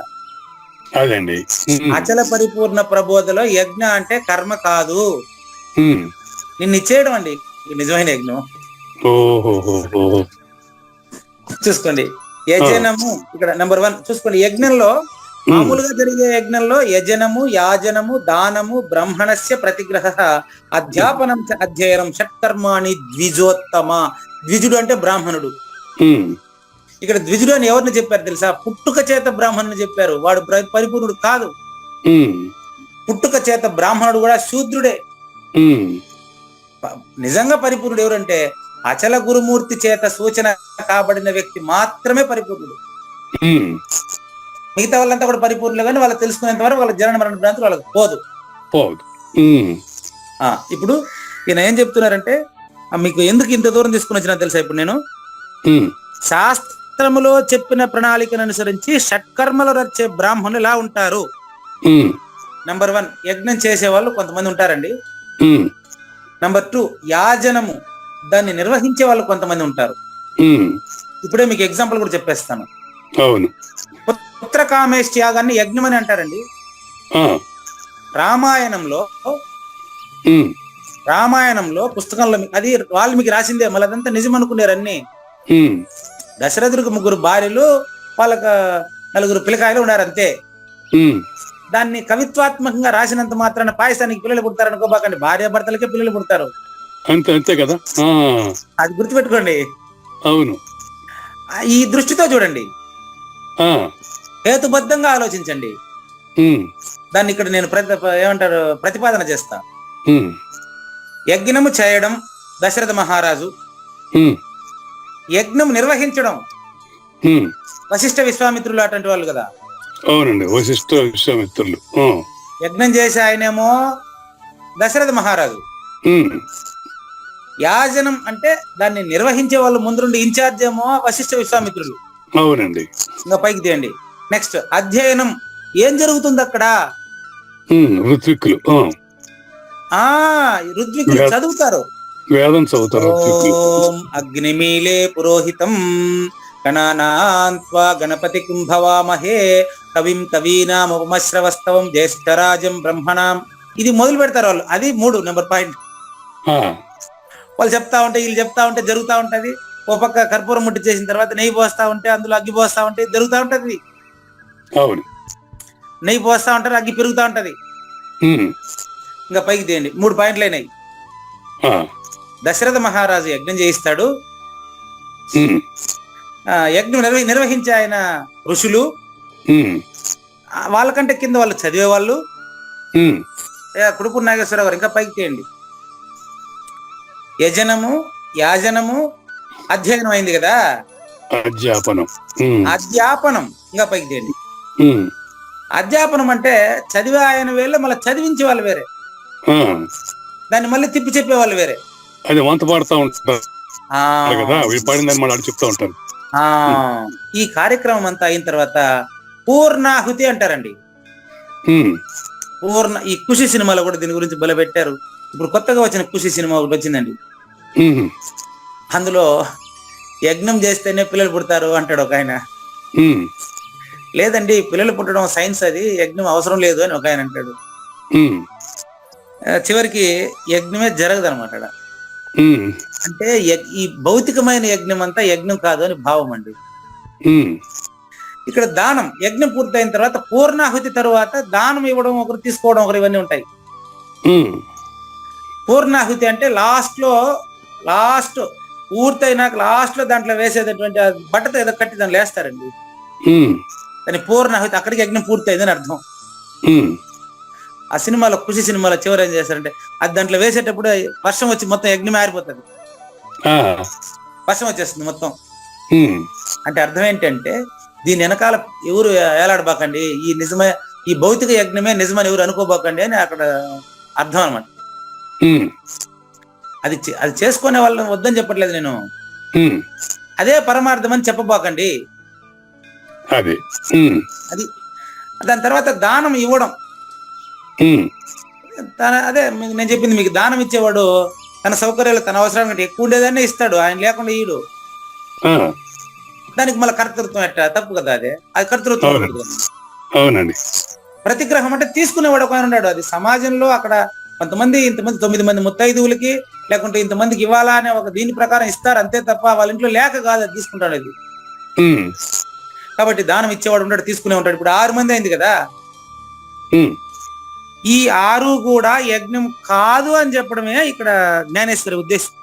అదండి. ఉమ్, అచల పరిపూర్ణ ప్రబోధలో యజ్ఞ అంటే కర్మ కాదు, ఉమ్, నిన్ను ఇచ్చేయడం అండి నిజమైన యజ్ఞం. ఓహో. చూసుకోండి, యజనము ఇక్కడ నెంబర్ 1 చూసుకోండి. యజ్ఞంలో మామూలుగా జరిగే యజ్ఞంలో యజనము, యాజనము, దానము, బ్రహ్మణస్య ప్రతిగ్రహ, అధ్యాపనం చ అధ్యయనం, షట్కర్మాణి ద్విజోత్తమ. ద్విజుడు అంటే బ్రాహ్మణుడు. ఉమ్, ఇక్కడ ద్విజుడు అని ఎవరిని చెప్పారు తెలుసా? పుట్టుక చేత బ్రాహ్మణుని చెప్పారు. వాడు పరిపూర్ణుడు కాదు. ఉమ్, పుట్టుక చేత బ్రాహ్మణుడు కూడా శూద్రుడే. ఉమ్, నిజంగా పరిపూర్ణుడు ఎవరంటే అచల గురుమూర్తి చేత సూచన కాబడిన వ్యక్తి మాత్రమే పరిపూర్ణుడు. ఉమ్, మిగతా వాళ్ళంతా కూడా పరిపూర్ణులు, కానీ వాళ్ళు తెలుసుకునేంత వరకు వాళ్ళ జనన మరణ భ్రాంతులు వాళ్ళకి పోదు. పోదు. ఉమ్, ఇప్పుడు ఈయన ఏం చెప్తున్నారంటే, మీకు ఎందుకు ఇంత దూరం తీసుకుని వచ్చినా తెలుసా? ఇప్పుడు నేను ఉమ్, శాస్త్రములో చెప్పిన ప్రణాళికను అనుసరించి షట్కర్మలు రచ్చే బ్రాహ్మణులు ఎలా ఉంటారు? ఉమ్, నెంబర్ 1 యజ్ఞం చేసే వాళ్ళు కొంతమంది ఉంటారండి. ఉమ్, నెంబర్ 2 యాజనము, దాన్ని నిర్వహించే వాళ్ళు కొంతమంది ఉంటారు. ఉమ్, ఇప్పుడే మీకు ఎగ్జాంపుల్ కూడా చెప్పేస్తాను. అవును. పుత్రకామేష్ యాగాన్ని యజ్ఞం అని అంటారండి. ఆ, రామాయణంలో ఉమ్, రామాయణంలో పుస్తకంలో అది వాల్మీకి రాసిందే, మళ్ళీ అదంతా నిజం అనుకున్నారు అన్ని. ఉమ్, దశరథుడికి 3 భార్యలు, వాళ్ళకి 4 పిల్లకాయలు ఉన్నారు అంతే. ఉమ్, దాన్ని కవిత్వాత్మకంగా రాసినంత మాత్రాన పాయసానికి పిల్లలు పుడతారనుకోబాకండి, భార్య భర్తలకే పిల్లలు పుడతారు. అంతే కదా. ఆ, అది గుర్తుపెట్టుకోండి. అవును. ఈ దృష్టితో చూడండి, ఆ, హేతుబద్ధంగా ఆలోచించండి. ఉమ్, దాన్ని ఇక్కడ నేను ఏమంటారు ప్రతిపాదన చేస్తా. ఉమ్, యజ్ఞము చేయడం దశరథ మహారాజు, ఉమ్, యజ్ఞం నిర్వహించడం ఉమ్, వశిష్ఠ విశ్వామిత్రులు అటువంటి వాళ్ళు కదా. అవునండి, వశిష్ఠ విశ్వామిత్రులు. ఆ, యజ్ఞం చేసే ఆయనేమో దశరథ మహారాజు. ఉమ్, యాజనం అంటే దాన్ని నిర్వహించే వాళ్ళు ముందుండి ఇన్ఛార్జ్ ఏమో వశిష్ఠ విశ్వామిత్రులు. అవునండి. ఇంకా పైకి తీయండి. నెక్స్ట్ అధ్యయనం, ఏం జరుగుతుంది అక్కడ? ఋత్విక్కులు. ఋత్విక్కులు చదువుతారు, వేదం చదువుతారు. ఓం అగ్నిమీలే పురోహితం గణానాన్త్వా గణపతి కుంభవామహే కవిం కవీనాముపమశ్రవస్తవం జ్యేష్ఠరాజం బ్రహ్మణాం. ఇది మొదలు పెడతారు వాళ్ళు. అది 3 నెంబర్ పాయింట్. వాళ్ళు చెప్తా ఉంటే వీళ్ళు చెప్తా ఉంటే జరుగుతూ ఉంటది. ఓ పక్క కర్పూరం ముట్టి చేసిన తర్వాత నెయ్యి పోస్తా ఉంటే అందులో అగ్గి పోస్తా ఉంటే జరుగుతూ ఉంటది. అవును, నెయ్యి పోస్తా ఉంటారు, అగ్గి పెరుగుతూ ఉంటది. ఇంకా పైకి తీయండి, 3 పాయింట్లు అయినాయి. దశరథ మహారాజు యజ్ఞం చేయిస్తాడు. యజ్ఞం నిర్వహించే ఆయన ఋషులు, వాళ్ళకంటే కింద వాళ్ళు చదివే వాళ్ళు. కుడుపూర్ నాగేశ్వరరావు గారు ఇంకా పైకి తీయండి. యజనము, యాజనము, అధ్యయనం అయింది కదా, అధ్యాపనం. ఇంకా పైకి తీయండి. అధ్యాపనం అంటే చదివే ఆయన వేళ మళ్ళీ చదివించే వాళ్ళు వేరే, దాన్ని మళ్ళీ తిప్పి చెప్పే వాళ్ళు వేరే. అది వంత పాడుతూ ఉంటారు కదా, పాడిందని మళ్ళీ చెప్తా ఉంటారు. ఈ కార్యక్రమం అంతా అయిన తర్వాత పూర్ణాహుతి అంటారండి. ఈ ఖుషి సినిమాలో కూడా దీని గురించి బల పెట్టారు. ఇప్పుడు కొత్తగా వచ్చిన ఖుషి సినిమా ఒకటి వచ్చిందండి. అందులో యజ్ఞం చేస్తేనే పిల్లలు పుడతారు అంటాడు ఒక ఆయన. లేదండి, పిల్లలు పుట్టడం సైన్స్, అది యజ్ఞం అవసరం లేదు అని ఒక ఆయన అంటాడు. చివరికి యజ్ఞమే జరగదు అనమాట. అంటే ఈ భౌతికమైన యజ్ఞం అంతా యజ్ఞం కాదు అని భావం అండి. ఇక్కడ దానం, యజ్ఞం పూర్తయిన తర్వాత పూర్ణాహుతి తరువాత దానం ఇవ్వడం ఒకరు, తీసుకోవడం ఒకరు, ఇవన్నీ ఉంటాయి. పూర్ణాహుతి అంటే లాస్ట్ పూర్తయినాక లాస్ట్ లో దాంట్లో వేసేటటువంటి బట్టతో ఏదో కట్టి దాన్ని వేస్తారండి. దాని పూర్ణాహుతి, అక్కడికి యజ్ఞం పూర్తయిందని అర్థం. ఆ సినిమాలో ఖుషి సినిమాలో చివరి ఏం చేస్తారంటే అది దాంట్లో వేసేటప్పుడు వర్షం వచ్చి మొత్తం యజ్ఞం ఆరిపోతుంది, ఆ, వర్షం వచ్చేస్తుంది మొత్తం. ఉమ్, అంటే అర్థం ఏంటంటే దీని వెనకాల ఎవరు ఏలాడబాకండి, ఈ భౌతిక యజ్ఞమే నిజమని ఎవరు అనుకోబాకండి అని అక్కడ అర్థం అనమాట. ఉమ్, అది చేసుకునే వాళ్ళని వద్దని చెప్పట్లేదు నేను, ఉమ్, అదే పరమార్థం అని చెప్పబాకండి. అది ఉమ్, అది దాని తర్వాత దానం ఇవ్వడం. ఉమ్, అదే నేను చెప్పింది మీకు, దానం ఇచ్చేవాడు తన సౌకర్యాలు తన అవసరం కంటే ఎక్కువ ఉండేదాన్ని ఇస్తాడు, ఆయన లేకుండా ఇయ్యడు. ఆ, దానికి మళ్ళీ కర్తృత్వం ఎట్టా? తప్పు కదా, అది కర్తృత్వం అవును. ఉంటుంది కదా. అవునండి. ప్రతిగ్రహం అంటే తీసుకునేవాడు ఒక ఆయన ఉన్నాడు. అది సమాజంలో అక్కడ కొంతమంది ఇంతమంది 9 మంది ముత్తైదువులకి లేకుంటే ఇంతమందికి ఇవ్వాలా అనే ఒక దీని ప్రకారం ఇస్తారు అంతే తప్ప వాళ్ళ ఇంట్లో లేక కాదు అది తీసుకుంటాడు. అది ఉమ్, కాబట్టి దానం ఇచ్చేవాడు ఉంటాడు, తీసుకునే ఉంటాడు. ఇప్పుడు 6 మంది అయింది కదా, ఉమ్, ఈ 6 కూడా యజ్ఞం కాదు అని చెప్పడమే ఇక్కడ జ్ఞానేశ్వరి ఉద్దేశం.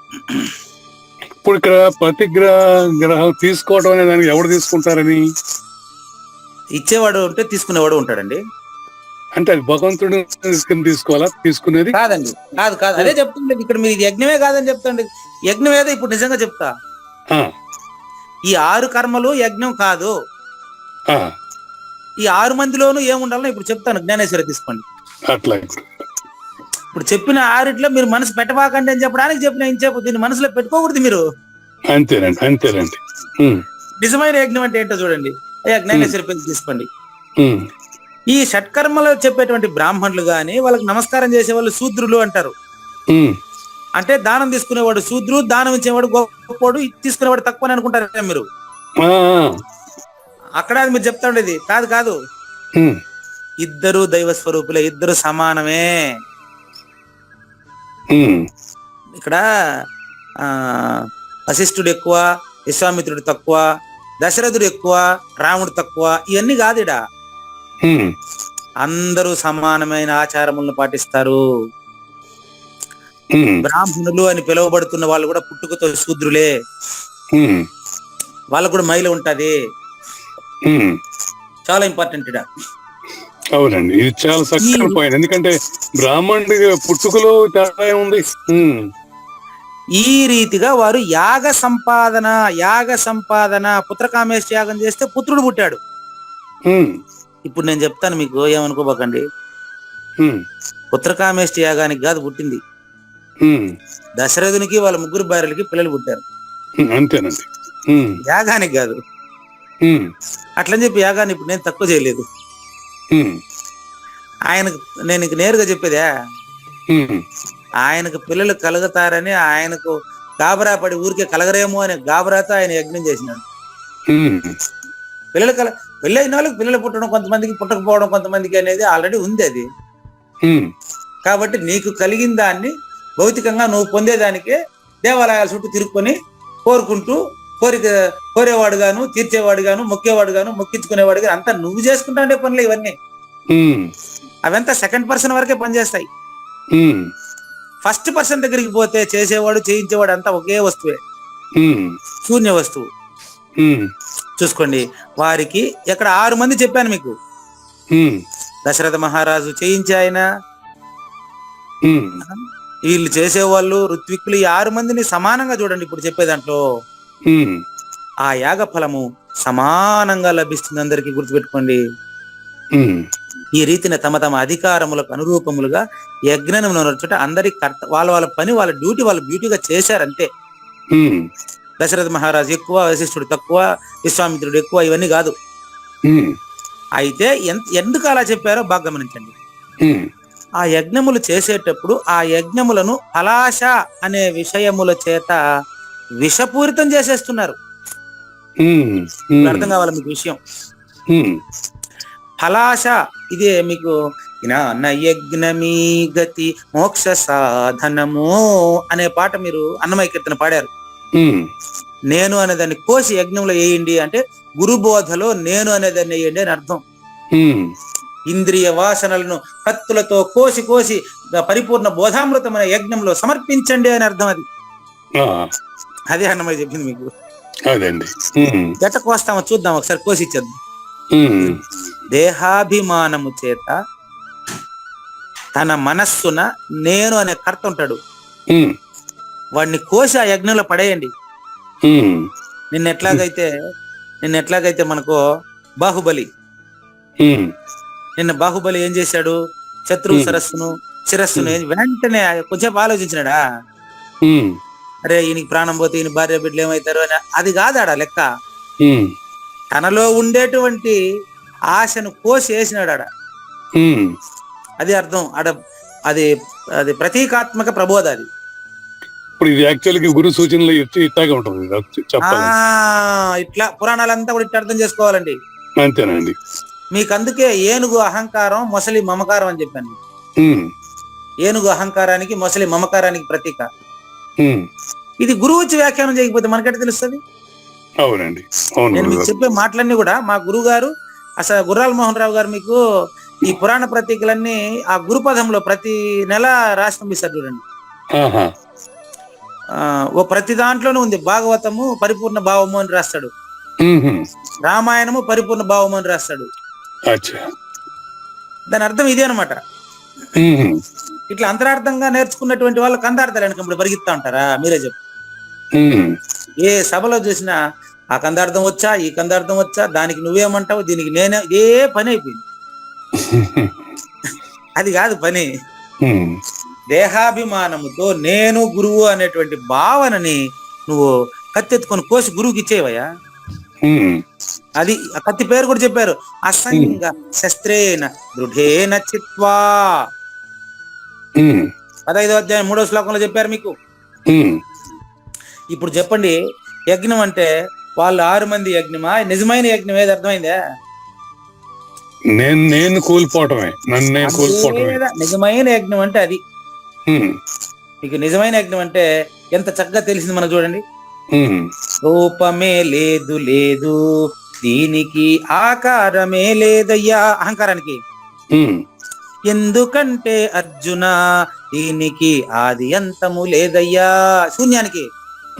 ఇప్పుడు ఇక్కడ గ్రహం తీసుకోవడం అనే దానికి ఎవరు తీసుకుంటారని? ఇచ్చేవాడు ఉంటే తీసుకునేవాడు ఉంటాడండి. అంటే అది భగవంతుడు తీసుకోవాలా తీసుకునేది? కాదండి, కాదు అదే చెప్తుండేది ఇక్కడ. మీరు ఇది యజ్ఞమే కాదని చెప్తాండి. యజ్ఞం ఏదో ఇప్పుడు నిజంగా చెప్తా, ఆ, ఈ 6 కర్మలు యజ్ఞం కాదు. ఆ, ఈ 6 మందిలోనూ ఏముండాలో ఇప్పుడు చెప్తాను, జ్ఞానేశ్వరి తీసుకోండి. అట్లా ఇప్పుడు చెప్పిన 6 మీరు మనసు పెట్టబాకండి అని చెప్పడానికి చెప్పిన ఏం చెప్పు, దీన్ని మనసులో పెట్టుకోకూడదు మీరు. అంతేనండి. ఉమ్, నిజమైన యజ్ఞం అంటే ఏంటో చూడండి. అయ్యా జ్ఞానేశ్వరి పేరు తీసుకోండి. ఉమ్, ఈ షట్కర్మలో చెప్పేటువంటి బ్రాహ్మణులు గాని వాళ్ళకి నమస్కారం చేసే వాళ్ళు శూద్రులు అంటారు. ఉమ్, అంటే దానం తీసుకునేవాడు శూద్రు, దానం ఇచ్చేవాడు గొప్పవాడు, తీసుకునేవాడు తక్కువ అని అనుకుంటారు మీరు. ఆ, అక్కడ అది మీరు చెప్తా ఉండేది కాదు. ఉమ్, ఇద్దరు దైవ స్వరూపులే, ఇద్దరు సమానమే. ఉమ్, ఇక్కడ వశిష్ఠుడు ఎక్కువ, విశ్వామిత్రుడు తక్కువ, దశరథుడు ఎక్కువ, రాముడు తక్కువ, ఇవన్నీ కాదు. ఇడ ఉమ్, అందరూ సమానమైన ఆచారములను పాటిస్తారు. ఉమ్, బ్రాహ్మణులు అని పిలువబడుతున్న వాళ్ళు కూడా పుట్టుకతో శూద్రులే, ఉమ్, వాళ్ళకు కూడా మైలు ఉంటది. ఉమ్, చాలా ఇంపార్టెంట్ ఇడ. అవునండి, ఇది చాలా చక్కని పాయింట్. ఎందుకంటే బ్రాహ్మణుడి పుట్టుకలో తేడా ఉంది. ఉమ్, ఈ రీతిగా వారు యాగ సంపాదన పుత్రకామేశ యాగం చేస్తే పుత్రుడు పుట్టాడు. ఉమ్, ఇప్పుడు నేను చెప్తాను మీకు, ఏమనుకోబాకండి. ఉమ్, పుత్రకామేశ యాగానికి కాదు పుట్టింది, ఉమ్, దశరథునికి వాళ్ళ 3 భార్యలకి పిల్లలు పుట్టారు. అంతేనండి. ఉమ్, యాగానికి కాదు. ఉమ్, అట్లని చెప్పి యాగాన్ని ఇప్పుడు నేను తక్కువ చేయలేదు. ఉమ్, ఆయనకు నేను ఇంక నేరుగా చెప్పేదా, ఉమ్, ఆయనకు పిల్లలు కలుగుతారని ఆయనకు గాబరా పడి ఊరికే కలగరేమో అనే గాబరాతో ఆయన యజ్ఞం చేసినాడు. ఉమ్, పెళ్ళైన వాళ్ళకి పిల్లలు పుట్టడం కొంతమందికి, పుట్టకపోవడం కొంతమందికి అనేది ఆల్రెడీ ఉంది అది. ఉమ్, కాబట్టి నీకు కలిగిన దాన్ని భౌతికంగా నువ్వు పొందేదానికే దేవాలయాల చుట్టూ తిరుక్కొని కోరుకుంటూ కోరేవాడు గాను, తీర్చేవాడు గాను, మొక్కేవాడు గాను, మొక్కించుకునేవాడు గాను, అంతా నువ్వు చేసుకుంటా ఉండే పనులు ఇవన్నీ. ఉమ్, అవంతా సెకండ్ పర్సన్ వరకే పనిచేస్తాయి. ఉమ్, ఫస్ట్ పర్సన్ దగ్గరికి పోతే చేసేవాడు చేయించేవాడు అంతా ఒకే వస్తువే, ఉమ్, శూన్య వస్తువు. ఉమ్, చూసుకోండి, వారికి ఎక్కడ 6 మంది చెప్పాను మీకు. ఉమ్, దశరథ మహారాజు చేయించి ఆయన, ఉమ్, వీళ్ళు చేసేవాళ్ళు ఋత్విక్కులు, ఈ 6 మందిని సమానంగా చూడండి. ఇప్పుడు చెప్పే దాంట్లో ఉమ్, ఆ యాగ ఫలము సమానంగా లభిస్తుంది అందరికీ, గుర్తుపెట్టుకోండి. ఉమ్, ఈ రీతిన తమ తమ అధికారములకు అనురూపములుగా యజ్ఞం నడుచుట అందరి వాళ్ళ పని, వాళ్ళ డ్యూటీ వాళ్ళు బ్యూటీగా చేశారంతే. ఉమ్, దశరథ మహారాజు ఎక్కువ, వశిష్ఠుడు తక్కువ, విశ్వామిత్రుడు ఎక్కువ, ఇవన్నీ కాదు. ఉమ్, అయితే ఎందుకు అలా చెప్పారో బాగా గమనించండి. ఉమ్, ఆ యజ్ఞములు చేసేటప్పుడు ఆ యజ్ఞములను ఫలాశ అనే విషయముల చేత విషపూరితం చేసేస్తున్నారు. ఉమ్, అర్థం కావాలి మీకు విషయం. ఉమ్, ఫలాశ ఇదే మీకు యజ్ఞమీ గతి మోక్ష సాధనము అనే పాట మీరు అన్నమయ్య కీర్తన పాడారు. ఉమ్, నేను అనేదాన్ని కోసి యజ్ఞంలో వేయండి అంటే గురుబోధలో నేను అనేదాన్ని వేయండి అని అర్థం. ఉమ్, ఇంద్రియ వాసనలను కత్తులతో కోసి పరిపూర్ణ బోధామృతం అనే యజ్ఞంలో సమర్పించండి అని అర్థం. అది అదే అన్నమయ్య చెప్పింది మీకు. అదండి. ఎట్ట కోస్తామో చూద్దాం, ఒకసారి కోసి ఇచ్చేద్దాం. ఉమ్, దేహాభిమానము చేత తన మనస్సున నేను అనే కర్త ఉంటాడు, ఉమ్, వాడిని కోసి ఆ యజ్ఞంలో పడేయండి. ఉమ్, నిన్న ఎట్లాగైతే మనకు బాహుబలి, ఉమ్, నిన్న బాహుబలి ఏం చేశాడు? శత్రువు శిరస్సును వెంటనే కొంచెం ఆలోచించినాడా? ఉమ్, అరే ఈయనకి ప్రాణం పోతే ఈయన భార్య బిడ్డలు ఏమవుతారు అని. అది కాదు ఆడ లెక్క. ఉమ్, తనలో ఉండేటువంటి ఆశను కోసి వేసినాడు ఆడ. ఉమ్. అది అర్థం ఆడ. అది అది ప్రతీకాత్మక ప్రబోధ అది. ఇప్పుడు ఇది యాక్చువల్గా గురు సూచనలు ఇట్లాగే ఉంటుంది చెప్పాలి. ఇట్లా పురాణాలంతా కూడా ఇట్లా అర్థం చేసుకోవాలండి. అంతేనండి. మీకు అందుకే ఏనుగు అహంకారం, మొసలి మమకారం అని చెప్పాను. ఉమ్, ఏనుగు అహంకారానికి, మొసలి మమకారానికి ప్రతీక. ఉమ్. ఇది గురువు వచ్చి వ్యాఖ్యానం చేయకపోతే మనకెట్ట తెలుస్తుంది? అవునండి, అవును. నేను మీకు చెప్పే మాటలన్నీ కూడా మా గురువు గారు, అసలు గుర్రాల మోహన్ రావు గారు మీకు ఈ పురాణ ప్రతీకలన్నీ ఆ గురుపదంలో ప్రతి నెల రాసి పంపిస్తారు చూడండి. ఆహా. ఓ ప్రతి దాంట్లోనూ ఉంది. భాగవతము పరిపూర్ణ భావము అని రాస్తాడు, ఉహు. రామాయణము పరిపూర్ణ భావము అని రాస్తాడు. అచ్చా. దాని అర్థం ఇదే అనమాట. ఉహు. ఇట్లా అంతరార్థంగా నేర్చుకున్నటువంటి వాళ్ళు కందార్థాలు వెనక పరిగెత్తా ఉంటారా? మీరే చెప్పు. ఉహు. ఏ సభలో చూసినా ఆ కందార్థం వచ్చా, ఈ కందార్థం వచ్చా, దానికి నువ్వేమంటావు, దీనికి నేనే, ఏ పని అయిపోయింది. అది కాదు పని. ఉమ్. దేహాభిమానముతో నేను గురువు అనేటువంటి భావనని నువ్వు కత్తెత్తుకొని కోసి గురువుకి ఇచ్చేవయ్యా. ఉమ్. అది ఆ కత్తి పేరు కూడా చెప్పారు, అసంగ శస్త్రేణ దృఢేన చిత్వా. 15వ అధ్యాయం 3వ శ్లోకంలో చెప్పారు మీకు. ఉమ్. ఇప్పుడు చెప్పండి, యజ్ఞం అంటే వాళ్ళు 6 మంది యజ్ఞమా, నిజమైన యజ్ఞం ఏది? అర్థమైందా? నేను కోల్పోవటమే, నన్ను నేను కోల్పోవటమే నిజమైన యజ్ఞం అంటే. అది ఉమ్. మీకు నిజమైన యజ్ఞం అంటే ఎంత చక్కగా తెలిసింది మనకు చూడండి. ఉమ్. రూపమే లేదు లేదు, దీనికి ఆకారమే లేదయ్యా, అహంకారానికి. ఉమ్. ఎందుకంటే అర్జున దీనికి ఆది అంతము లేదయ్యా, శూన్యానికి.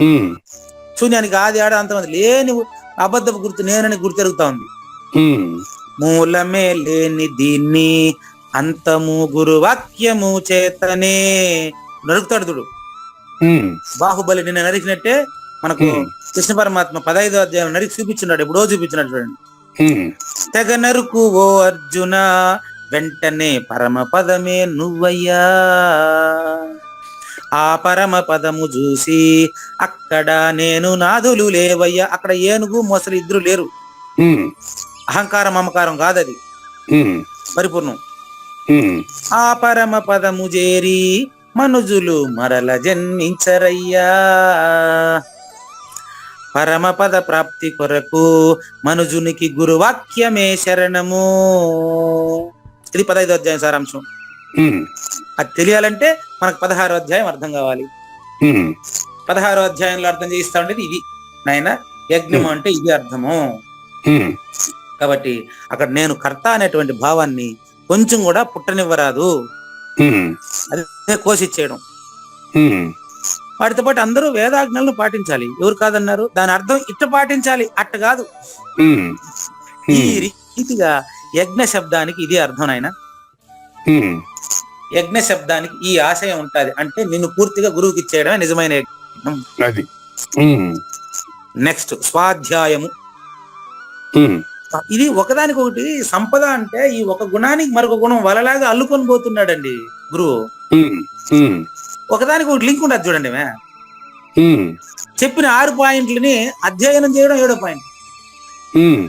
ఉమ్. శూన్యానికి ఆది ఆడ అంతమంది లేని అబద్ధపు గుర్తు నేనని గుర్తెరుగుతా ఉంది. ఉమ్. మూలమే లేని దీన్ని అంతము గురువాక్యము చేతనే నరుకుతాడు చూడు. ఉమ్. బాహుబలి నిన్న నరికినట్టే మనకు కృష్ణ పరమాత్మ 15వ అధ్యాయం నరికి చూపించున్నాడు, ఎప్పుడో చూపించున్నాడు చూడండి. ఉమ్. తెగ నరుకు ఓ అర్జున, వెంటనే పరమ పదమే నువ్వయ్యా. ఆ పరమ పదము చూసి అక్కడ నేను నాదులు లేవయ్యా. అక్కడ ఏనుగు మొసలి ఇద్దరు లేరు. ఉమ్. అహంకారం మమకారం కాదది, ఉమ్. పరిపూర్ణం. ఉమ్. ఆ పరమ పదము చేరి మనుజులు మరల జన్మించరయ్యా. పరమ పద ప్రాప్తి కొరకు మనుజునికి గురువాక్యమే శరణము. ఇది 15వ అధ్యాయం సారాంశం. ఉమ్. అది తెలియాలంటే మనకు 16వ అధ్యాయం అర్థం కావాలి. ఉమ్. 16వ అధ్యాయంలో అర్థం చేయిస్తా ఉండేది ఇది నాయన, యజ్ఞం అంటే ఇది అర్థము. ఉమ్. కాబట్టి అక్కడ నేను కర్త అనేటువంటి భావాన్ని కొంచెం కూడా పుట్టనివ్వరాదు. ఉమ్. అదే కోసిచ్చేయడం. ఉమ్. వాటితో పాటు అందరూ వేదాజ్ఞలను పాటించాలి. ఎవరు కాదన్నారు? దాని అర్థం ఇట్ట పాటించాలి, అట్ట కాదు. ఉమ్. ఈ రీతిగా యజ్ఞ శబ్దానికి ఇది అర్థం నాయన. ఉమ్. యజ్ఞ శబ్దానికి ఈ ఆశయం ఉంటది అంటే నిన్ను పూర్తిగా గురువుకి ఇచ్చేయడమే నిజమైన యజ్ఞం. అది. ఉమ్. నెక్స్ట్ స్వాధ్యాయము. ఉమ్. ఇది ఒకదానికొకటి సంపద అంటే ఈ ఒక గుణానికి మరొక గుణం వలలాగా అల్లుకొని పోతున్నాడండి గురువు. ఉమ్. ఉమ్. ఒకదానికి ఒకటి లింక్ ఉండదు చూడండి. ఉమ్. చెప్పిన 6 పాయింట్లని అధ్యయనం చేయడం 7వ పాయింట్. ఉమ్.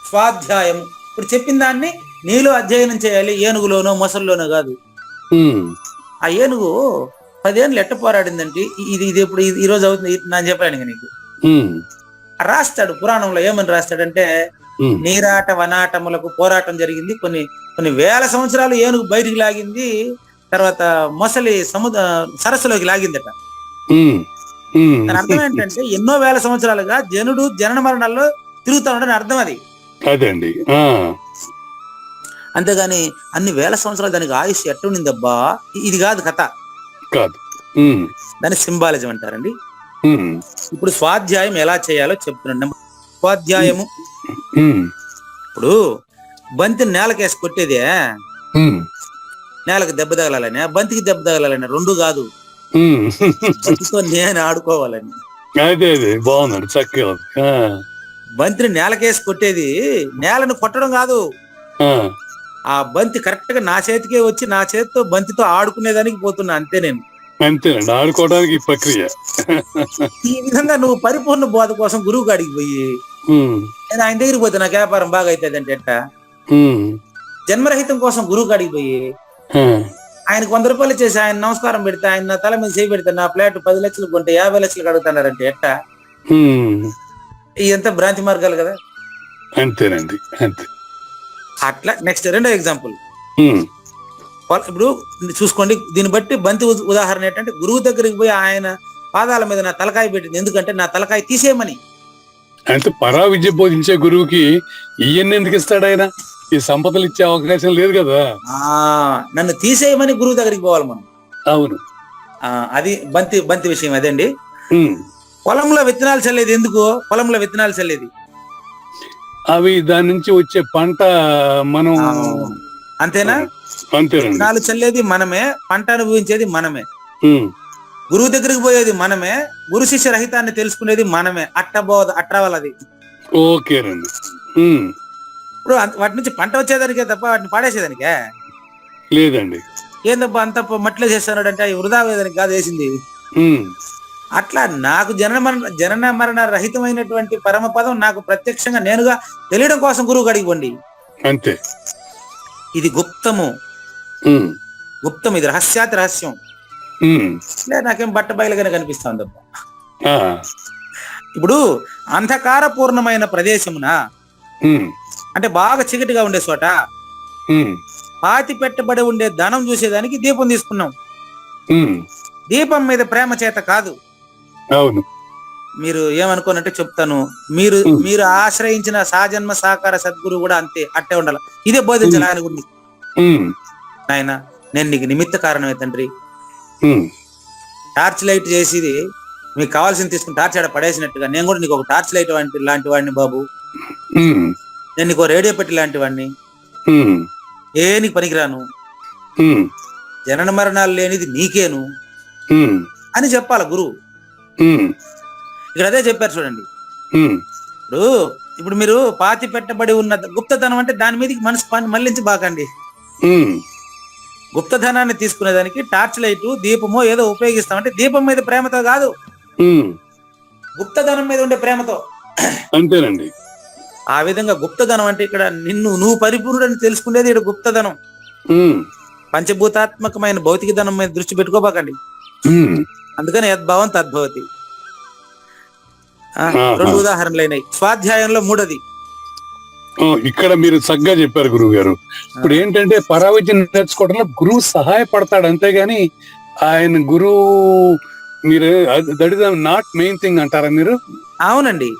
స్వాధ్యాయం. ఇప్పుడు చెప్పిన దాన్ని నీలో అధ్యయనం చేయాలి, ఏనుగులోనో మొసల్లోనో కాదు. ఉమ్. ఆ ఏనుగు 10 ఏళ్ళు ఎట్ట పోరాడిందంటే ఇది ఇది ఇప్పుడు ఈ రోజు అవుతుంది నేను చెప్పాను ఇంకా నీకు. ఉమ్. రాస్తాడు పురాణంలో, ఏమని రాస్తాడంటే నీరాట వనాటములకు పోరాటం జరిగింది, కొన్ని వేల సంవత్సరాలు ఏనుగు బయటికి లాగింది, తర్వాత మొసలి సరస్సులోకి లాగిందట. దాని అర్థం ఏంటంటే ఎన్నో వేల సంవత్సరాలుగా జనుడు జనన మరణాల్లో తిరుగుతా ఉండని అర్థం అది. అదండి. అంతేగాని అన్ని వేల సంవత్సరాలు దానికి ఆయుష్ ఎట్టుండిందబ్బా, ఇది కాదు కథ. కాదు. దాన్ని సింబాలిజం అంటారండి. ఇప్పుడు స్వాధ్యాయం ఎలా చేయాలో చెప్తున్నాను. స్వాధ్యాయము ఇప్పుడు బంతిని నేలకేసి కొట్టేదే, నేలకు దెబ్బ తగలాలని, బంతికి దెబ్బ తగలాలని, రెండు కాదు, ఉమ్. బంతితో నేను ఆడుకోవాలని. అదే అదే బాగున్నాడు, చక్కగా ఉంది. బంతిని నేలకేసి కొట్టేది నేలను కొట్టడం కాదు, ఆ, ఆ బంతి కరెక్ట్ గా నా చేతికే వచ్చి నా చేతితో బంతితో ఆడుకునేదానికి పోతున్నా, అంతే నేను. అంతేనండి, ఆడుకోవడానికి ఈ ప్రక్రియ. ఈ విధంగా నువ్వు పరిపూర్ణ బోధ కోసం గురువు కాడికి పోయి, ఉమ్, నేను ఆయన దగ్గరికి పోతే నాకు వ్యాపారం బాగా అవుతుంది అంటే ఎట్టా? ఉమ్, జన్మరహితం కోసం గురువు కాడికి పోయి ఆ, ఆయనకు 100 రూపాయలు చేసి ఆయన నమస్కారం పెడితే, ఆయన నా తల మీద చేయి పెడితే నా ప్లాట్ 10 లక్షలు కొంటే 50 లక్షలు అడుగుతున్నారంటే ఎట్టా? ఉమ్. ఇదంతా భ్రాంతి మార్గాలు కదా. అంతేనండి, అంతే. అట్లా నెక్స్ట్ రెండో ఎగ్జాంపుల్ ఉమ్, ఇప్పుడు చూసుకోండి. దీన్ని బట్టి బంతి ఉదాహరణ ఏంటంటే, గురువు దగ్గరికి పోయి ఆయన పాదాల మీద నా తలకాయ పెట్టింది ఎందుకంటే నా తలకాయ తీసేయమని. అంటే పరా విద్య బోధించే గురువుకి ఇవన్నీ ఎందుకు ఇస్తాడు ఆయన? ఈ సంపదలు ఇచ్చే అవకాశం లేదు కదా. నన్ను తీసేయమని గురువు దగ్గరికి పోవాలి మనం. అవును. అది బంతి బంతి విషయం అదండి. ఉమ్. పొలంలో విత్తనాలు చల్లేది ఎందుకు? పొలంలో విత్తనాలు చల్లేది అవి దాని నుంచి వచ్చే పంట మనం అంతేనా? అంతేనండి. విత్తనాలు చల్లేది మనమే, పంట అనుభవించేది మనమే. ఉమ్, గురువు దగ్గరికి పోయేది మనమే, గురు శిష్య రహితాన్ని తెలుసుకునేది మనమే. అట్రావాలది. ఓకేనండి. ఉమ్, ఇప్పుడు వాటి నుంచి పంట వచ్చేదానికే తప్ప వాటిని పాడేసేదానికే లేదండి. ఏందబ్బా అంత మట్టిలో చేస్తున్నాడు అంటే అవి వృధా వేదానికి కాదు వేసింది. ఉమ్, అట్లా నాకు జనన మరణ రహితమైనటువంటి పరమ పదం నాకు ప్రత్యక్షంగా నేనుగా తెలియడం కోసం గురువు కాడికి పోండి. అంతే. ఇది గుప్తము, ఉమ్, గుప్తం, ఇది రహస్యాతి రహస్యం. ఉమ్, నాకేం బట్ట బయలుగానే కనిపిస్తుందబ్బా. ఆ, ఇప్పుడు అంధకారపూర్ణమైన ప్రదేశమున, ఉమ్, అంటే బాగా చీకటిగా ఉండే చోట ఉమ్, పాతి పెట్టబడి ఉండే ధనం చూసేదానికి దీపం తీసుకున్నాం. ఉమ్, దీపం మీద ప్రేమ చేత కాదు. అవును. మీరు ఏమనుకోనంటే చెప్తాను, మీరు మీరు ఆశ్రయించిన సాజన్మ సాకార సద్గురు కూడా అంతే, అట్టే ఉండాలి. ఇదే బోధించాలి ఆయన గురించి. ఉమ్, ఆయన నేను నీకు నిమిత్త కారణమే తండ్రి. ఉమ్, టార్చ్ లైట్ చేసేది మీకు కావాల్సింది తీసుకుని టార్చ్ ఆడ పడేసినట్టుగా నేను కూడా నీకు ఒక టార్చ్ లైట్ లాంటి వాడిని బాబు. ఉమ్, నేను నీకు రేడియో పెట్టి లాంటి వాడిని. ఉమ్, నీకు పనికిరాను. ఉమ్, జనన మరణాలు లేనిది నీకేను ఉమ్, అని చెప్పాలి గురువు. ఉమ్, ఇక్కడ అదే చెప్పారు చూడండి. ఉమ్, ఇప్పుడు మీరు పాతి పెట్టబడి ఉన్న గుప్తధనం అంటే దాని మీదకి మనసు మళ్ళించి బాకండి. ఉమ్, గుప్తధనాన్ని తీసుకునేదానికి టార్చ్ లైట్, దీపమో ఏదో ఉపయోగిస్తామంటే దీపం మీద ప్రేమతో కాదు, ఉమ్, గుప్తధనం మీద ఉండే ప్రేమతో. అంతేనండి. ఆ విధంగా గుప్తధనం అంటే ఇక్కడ నువ్వు పరిపూర్ణుడని తెలుసుకునేది ఇక్కడ గుప్తధనం. ఉమ్, పంచభూతాత్మకమైన భౌతిక ధనం మీద దృష్టి పెట్టుకోబాకండి. ఉమ్, అందుకని యద్భావం తద్భవతి. 2 ఉదాహరణలు అయినాయి. స్వాధ్యాయంలో 3ది. ఇక్కడ మీరు చక్కగా చెప్పారు గురువు గారు. ఇప్పుడు ఏంటంటే పరావిద్య నేర్చుకోవడంలో గురువు సహాయపడతాడు, అంతేగాని ఆయన గురువు మీరు that is not main thing అంటారా మీరు? అవునండి,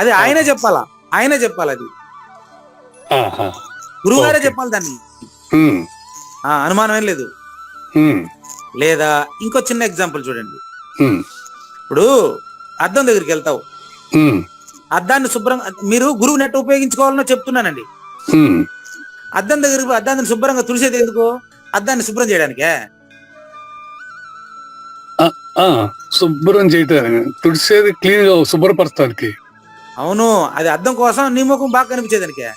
అది ఆయనే చెప్పాలా, ఆయనే చెప్పాలి. అది ఆహా, గురువు గారే ఓకే. చెప్పాలి దాన్ని. ఉమ్, అనుమానం ఏం లేదు. ఉమ్, లేదా ఇంకో చిన్న ఎగ్జాంపుల్ చూడండి. ఉమ్, ఇప్పుడు అద్దం దగ్గరికి వెళ్తావు, ఉమ్, అద్దాన్ని శుభ్రంగా మీరు గురువు నెట్ ఉపయోగించుకోవాలనో చెప్తున్నానండి. ఉమ్, అద్దం దగ్గరికి అద్దాన్ని శుభ్రంగా తుడిసేది ఎందుకు? అద్దాన్ని శుభ్రం చేయడానికే. శుభ్రం చేయటానికి, తుడిసేది క్లీన్ గా శుభ్రపరచడానికి. అవును, అది అద్దం కోసం నీ ముఖం బాగా కనిపించేదానికే.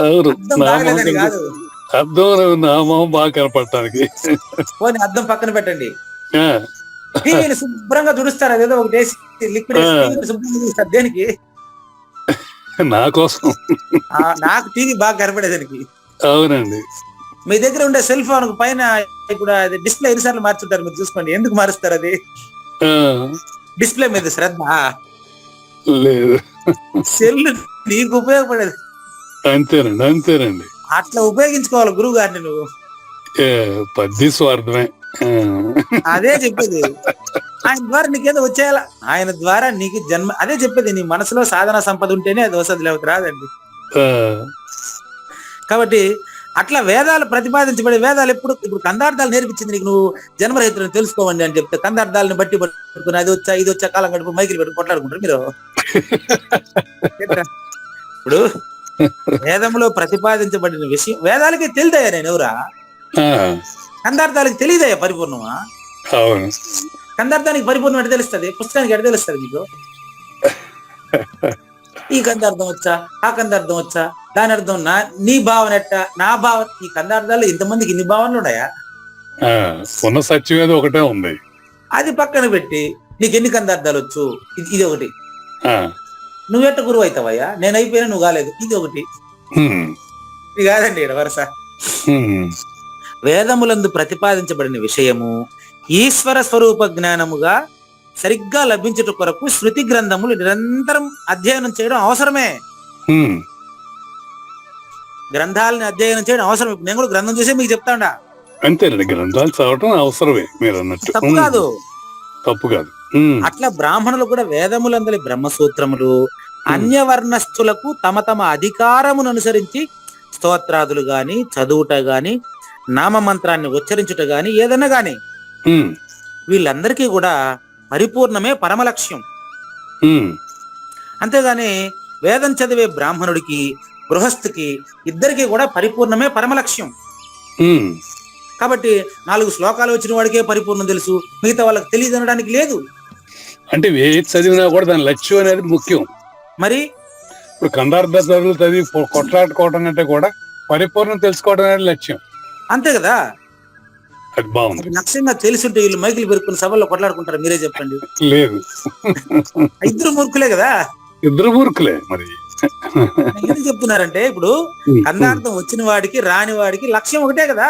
అవును, అద్దం బాగలేదని కాదు, అర్థం నా మొహం బాగా కనపడటానికి. పోనీ అద్దం పక్కన పెట్టండి, టీవీని శుభ్రంగా తుడుస్తారు. అదేదో ఒకటి లిక్విడ్ శుభ్రంగా తుడుస్తారు. దేనికి? నా కోసం. నాకు టీవీ బాగా కనపడేదానికి. అవునండి. మీ దగ్గర ఉండే సెల్ ఫోన్ పైన ఇప్పుడు అది డిస్ప్లే ఎన్నిసార్లు మార్చుంటారు మీరు చూసుకోండి. ఎందుకు మారుస్తారు? అది డిస్ప్లే మీద శ్రద్ధ లేదు, సెల్ నీకు ఉపయోగపడేది. అంతేనండి, అంతేనండి. అట్లా ఉపయోగించుకోవాలి గురువు గారిని నువ్వు. పద్ది స్వార్థమే. అదే చెప్పేది. ఆయన ద్వారా నీకేదో వచ్చేయాల, ఆయన ద్వారా నీకు జన్మ. అదే చెప్పేది, నీ మనసులో సాధన సంపద ఉంటేనే అది వసతి, లేకపోతే రాదండి. కాబట్టి అట్లా వేదాలు ప్రతిపాదించబడే వేదాలు ఇప్పుడు కందార్థాలు నేర్పించింది నీకు. నువ్వు జన్మరహితులను తెలుసుకోవండి అని చెప్తే కందార్థాలను బట్టి పట్టుకుని అది వచ్చా ఇది వచ్చా కాలం గడుపు మైకిలు పెట్టి కొట్లాడుకుంటారు మీరు. ఇప్పుడు వేదంలో ప్రతిపాదించబడిన విషయం వేదాలకి తెలియదయ్యా, నేను ఎవరా? ఆ, కందార్థాలకి తెలియదయ్యా పరిపూర్ణమా? అవును. కందార్థానికి పరిపూర్ణం ఎట్ట తెలుస్తుంది? పుస్తకానికి ఎట్ట తెలుస్తుంది మీకు? ఈ కందార్థం వచ్చా, ఆ కందార్థం వచ్చా, దాని అర్థం నీ భావన ఎట్ట, నా భావన. ఈ కందార్థాలు ఇంతమందికి ఇన్ని భావనలు ఉన్నాయా? ఆ, ఉన్న సత్యం ఏదో ఒకటే ఉంది. అది పక్కన పెట్టి నీకు ఎన్ని కందార్థాలు వచ్చు, ఇది ఒకటి. ఆ, నువ్వెట్ట గురువు అవుతావయ్యా? నేను అయిపోయినా నువ్వు కాలేదు, ఇది ఒకటి. ఉమ్, ఇది కాదండి ఈడ వరుస. ఉమ్, వేదములందు ప్రతిపాదించబడిన విషయము ఈశ్వర స్వరూప జ్ఞానముగా సరిగ్గా లభించుట కొరకు శృతి గ్రంథములు నిరంతరం అధ్యయనం చేయడం అవసరమే. ఉమ్, గ్రంథాలని అధ్యయనం చేయడం అవసరం. ఇప్పుడు నేను కూడా గ్రంథం చూసే మీకు చెప్తాడా, అంతేనండి. గ్రంథాలు చదవటం అవసరమే మీరు అన్నట్టు. తప్పు కాదు. తప్పు కాదు. ఉమ్, అట్లా బ్రాహ్మణులు కూడా వేదములందలి బ్రహ్మసూత్రములు అన్యవర్ణస్థులకు తమ తమ అధికారమును అనుసరించి స్తోత్రాదులు గాని, చదువుట గాని, నామమంత్రాన్ని ఉచ్చరించుట గాని, ఏదన్నా గాని ఉమ్, వీళ్ళందరికీ కూడా పరిపూర్ణమే పరమ లక్ష్యం. ఉమ్, అంతేగాని వేదం చదివే బ్రాహ్మణుడికి, గృహస్థుకి ఇద్దరికి కూడా పరిపూర్ణమే పరమ లక్ష్యం. ఉమ్. కాబట్టి 4 శ్లోకాలు వచ్చిన వాడికే పరిపూర్ణం తెలుసు, మిగతా వాళ్ళకి తెలియదు అనడానికి లేదు. అంటే ఏది చదివినా కూడా దాని లక్ష్యం అనేది ముఖ్యం. మరి ఇప్పుడు కందార్థ చదివి కొట్లాడుకోవడం కంటే కూడా పరిపూర్ణం తెలుసుకోవడం అనేది లక్ష్యం. అంతే కదా. అది బాగుంది. లక్ష్యంగా తెలుసుంటే వీళ్ళు మైకులు పెరుక్కుని సభల్లో కొట్లాడుకుంటారు? మీరే చెప్పండి. లేదు, ఇద్దరు మూర్ఖులే కదా. ఇద్దరు ఊరుకులే మరి. ఎందుకు చెప్తున్నారంటే ఇప్పుడు కందార్థం వచ్చిన వాడికి రాని వాడికి లక్ష్యం ఒకటే కదా.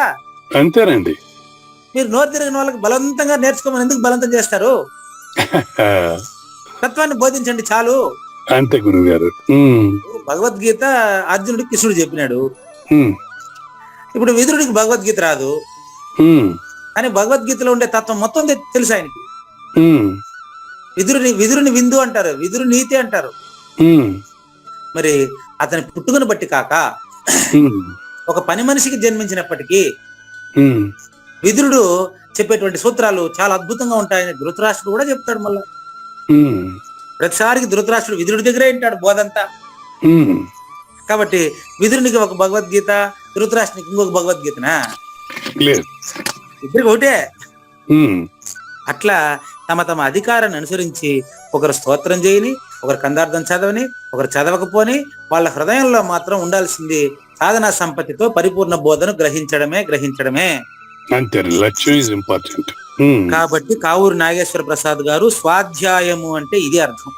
అంతేనండి. మీరు నోరు తిరిగిన వాళ్ళకి బలవంతంగా నేర్చుకోమని ఎందుకు బలవంతం చేస్తారు? తత్వాన్ని బోధించండి చాలు. అంతే గురువు గారు. భగవద్గీత అర్జునుడికి కృష్ణుడు చెప్పినాడు. ఉమ్, ఇప్పుడు విదురుడికి భగవద్గీత రాదు, ఉమ్, కానీ భగవద్గీతలో ఉండే తత్వం మొత్తం తెలుసు ఆయనకి. ఉమ్, విదురుని విందు అంటారు, విదురు నీతి అంటారు. ఉమ్, మరి అతని పుట్టుకను బట్టి కాక ఉమ్, ఒక పని మనిషికి జన్మించినప్పటికీ ఉమ్, విదురుడు చెప్పేటువంటి సూత్రాలు చాలా అద్భుతంగా ఉంటాయని ధృతరాష్ట్రుడు కూడా చెప్తాడు. మళ్ళా ఉమ్, ప్రతిసారికి ధృతరాష్ట్రుడు విదురుడి దగ్గరే వింటాడు బోధంతా. ఉమ్. కాబట్టి విదురునికి ఒక భగవద్గీత, ధృతరాష్ట్రునికి ఇంకొక భగవద్గీతనా? లేదు. ఇద్దరికి ఒకటే. ఉమ్, అట్లా తమ తమ అధికారాన్ని అనుసరించి ఒకరు స్తోత్రం చేయని, ఒకరు కందార్థం చదవని, ఒకరు చదవకపోని, వాళ్ళ హృదయంలో మాత్రం ఉండాల్సింది సాధనా సంపత్తితో పరిపూర్ణ బోధను గ్రహించడమే. అంతే. లక్ష్యం ఈజ్ ఇంపార్టెంట్. కాబట్టి కావూరు నాగేశ్వర ప్రసాద్ గారు స్వాధ్యాయము అంటే ఇది అర్థం.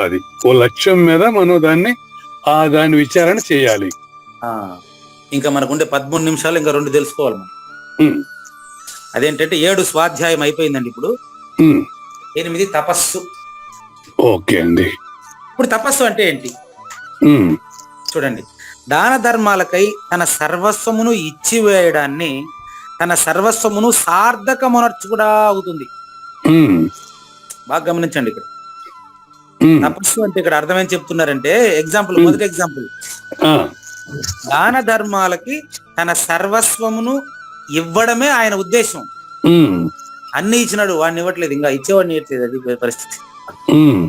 అది ఓ లక్ష్యం మీద మనం దాని విచారణ చేయాలి. ఇంకా మనకుండే 13 నిమిషాలు, ఇంకా 2 తెలుసుకోవాలి మనం. ఉమ్, అదేంటంటే 7 స్వాధ్యాయం అయిపోయిందండి. ఇప్పుడు ఉమ్. 8 తపస్సు. ఓకే అండి. ఇప్పుడు తపస్సు అంటే ఏంటి ఉమ్, చూడండి. దాన ధర్మాలకై తన సర్వస్వమును ఇచ్చివేయడాన్ని తన సర్వస్వమును సార్థకమునర్చు కూడా అవుతుంది. ఉమ్, బాగా గమనించండి. ఇక్కడ ఉమ్. తపస్సు అంటే ఇక్కడ అర్థం ఏం చెప్తున్నారంటే, ఎగ్జాంపుల్, మొదటి ఎగ్జాంపుల్, ఆ, దాన ధర్మాలకి తన సర్వస్వమును ఇవ్వడమే ఆయన ఉద్దేశం. ఉమ్, అన్ని ఇచ్చినాడు, వాడిని ఇవ్వట్లేదు, ఇంకా ఇచ్చేవాడిని ఇవ్వట్లేదు. అది పరిస్థితి. ఉమ్.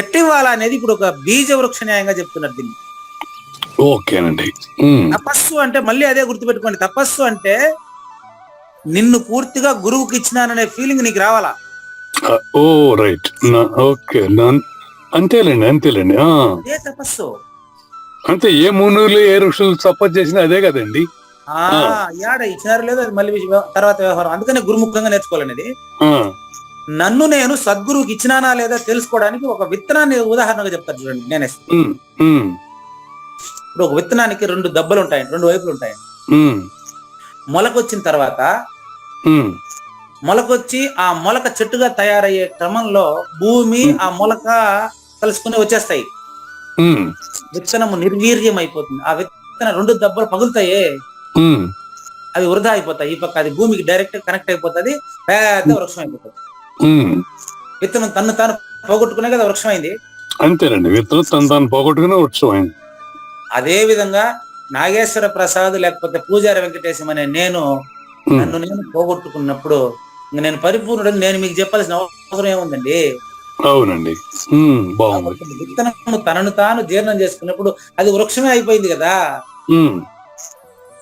ఎట్టివ్వాలా అనేది ఇప్పుడు ఒక బీజ వృక్ష న్యాయంగా చెప్తున్నారు దీన్ని. ఓకేనండి. ఉమ్, తపస్సు అంటే మళ్ళీ అదే గుర్తుపెట్టుకోండి. తపస్సు అంటే నిన్ను పూర్తిగా గురువుకి ఇచ్చినాననే ఫీలింగ్ నీకు రావాలా. ఓ రైట్. ఓకే. అంతేలేండి. అదే తపస్సు. అంతే. ఏ మునులు ఏ ఋషులు సపోర్ట్ చేసినా అదే కదండి. యాడ ఇచ్చినారు లేదు, అది మళ్ళీ తర్వాత వ్యవహారం. అందుకనే గురుముఖంగా నేర్చుకోవాలనేది. ఆ, నన్ను నేను సద్గురువుకి ఇచ్చినానా లేదా తెలుసుకోవడానికి ఒక విత్తనాన్ని ఉదాహరణగా చెప్తాను చూడండి. నేనే ఉమ్, ఉమ్, ఇప్పుడు ఒక విత్తనానికి 2 దెబ్బలు ఉంటాయి, 2 వైపులు ఉంటాయి. ఉమ్, మొలకొచ్చిన తర్వాత ఉమ్, మొలకొచ్చి ఆ మొలక చెట్టుగా తయారయ్యే క్రమంలో భూమి ఆ మొలక కలుసుకుని వచ్చేస్తాయి. ఉమ్, విత్తనము నిర్వీర్యం అయిపోతుంది. ఆ విత్తనం 2 దెబ్బలు పగులుతాయే, ఉమ్, అవి వృధా అయిపోతాయి. ఈ పక్క అది భూమికి డైరెక్ట్ కనెక్ట్ అయిపోతుంది, పెద్ద వృక్షం అయిపోతుంది. ఉమ్. విత్తనం తను తాను పోగొట్టుకునే కదా వృక్షం అయింది. అంతేనండి. విత్తనం తను పోగొట్టుకునే వృక్షం అయింది. అదే విధంగా నాగేశ్వర ప్రసాద్ లేకపోతే పూజారి వెంకటేశం అనే నన్ను నేను పోగొట్టుకున్నప్పుడు ఇంక నేను పరిపూర్ణుడని నేను మీకు చెప్పాల్సిన అవసరం ఏముందండి? అవునండి. బాగుంది. విత్తనము తనను తాను జీర్ణం చేసుకున్నప్పుడు అది వృక్షమే అయిపోయింది కదా. ఉమ్,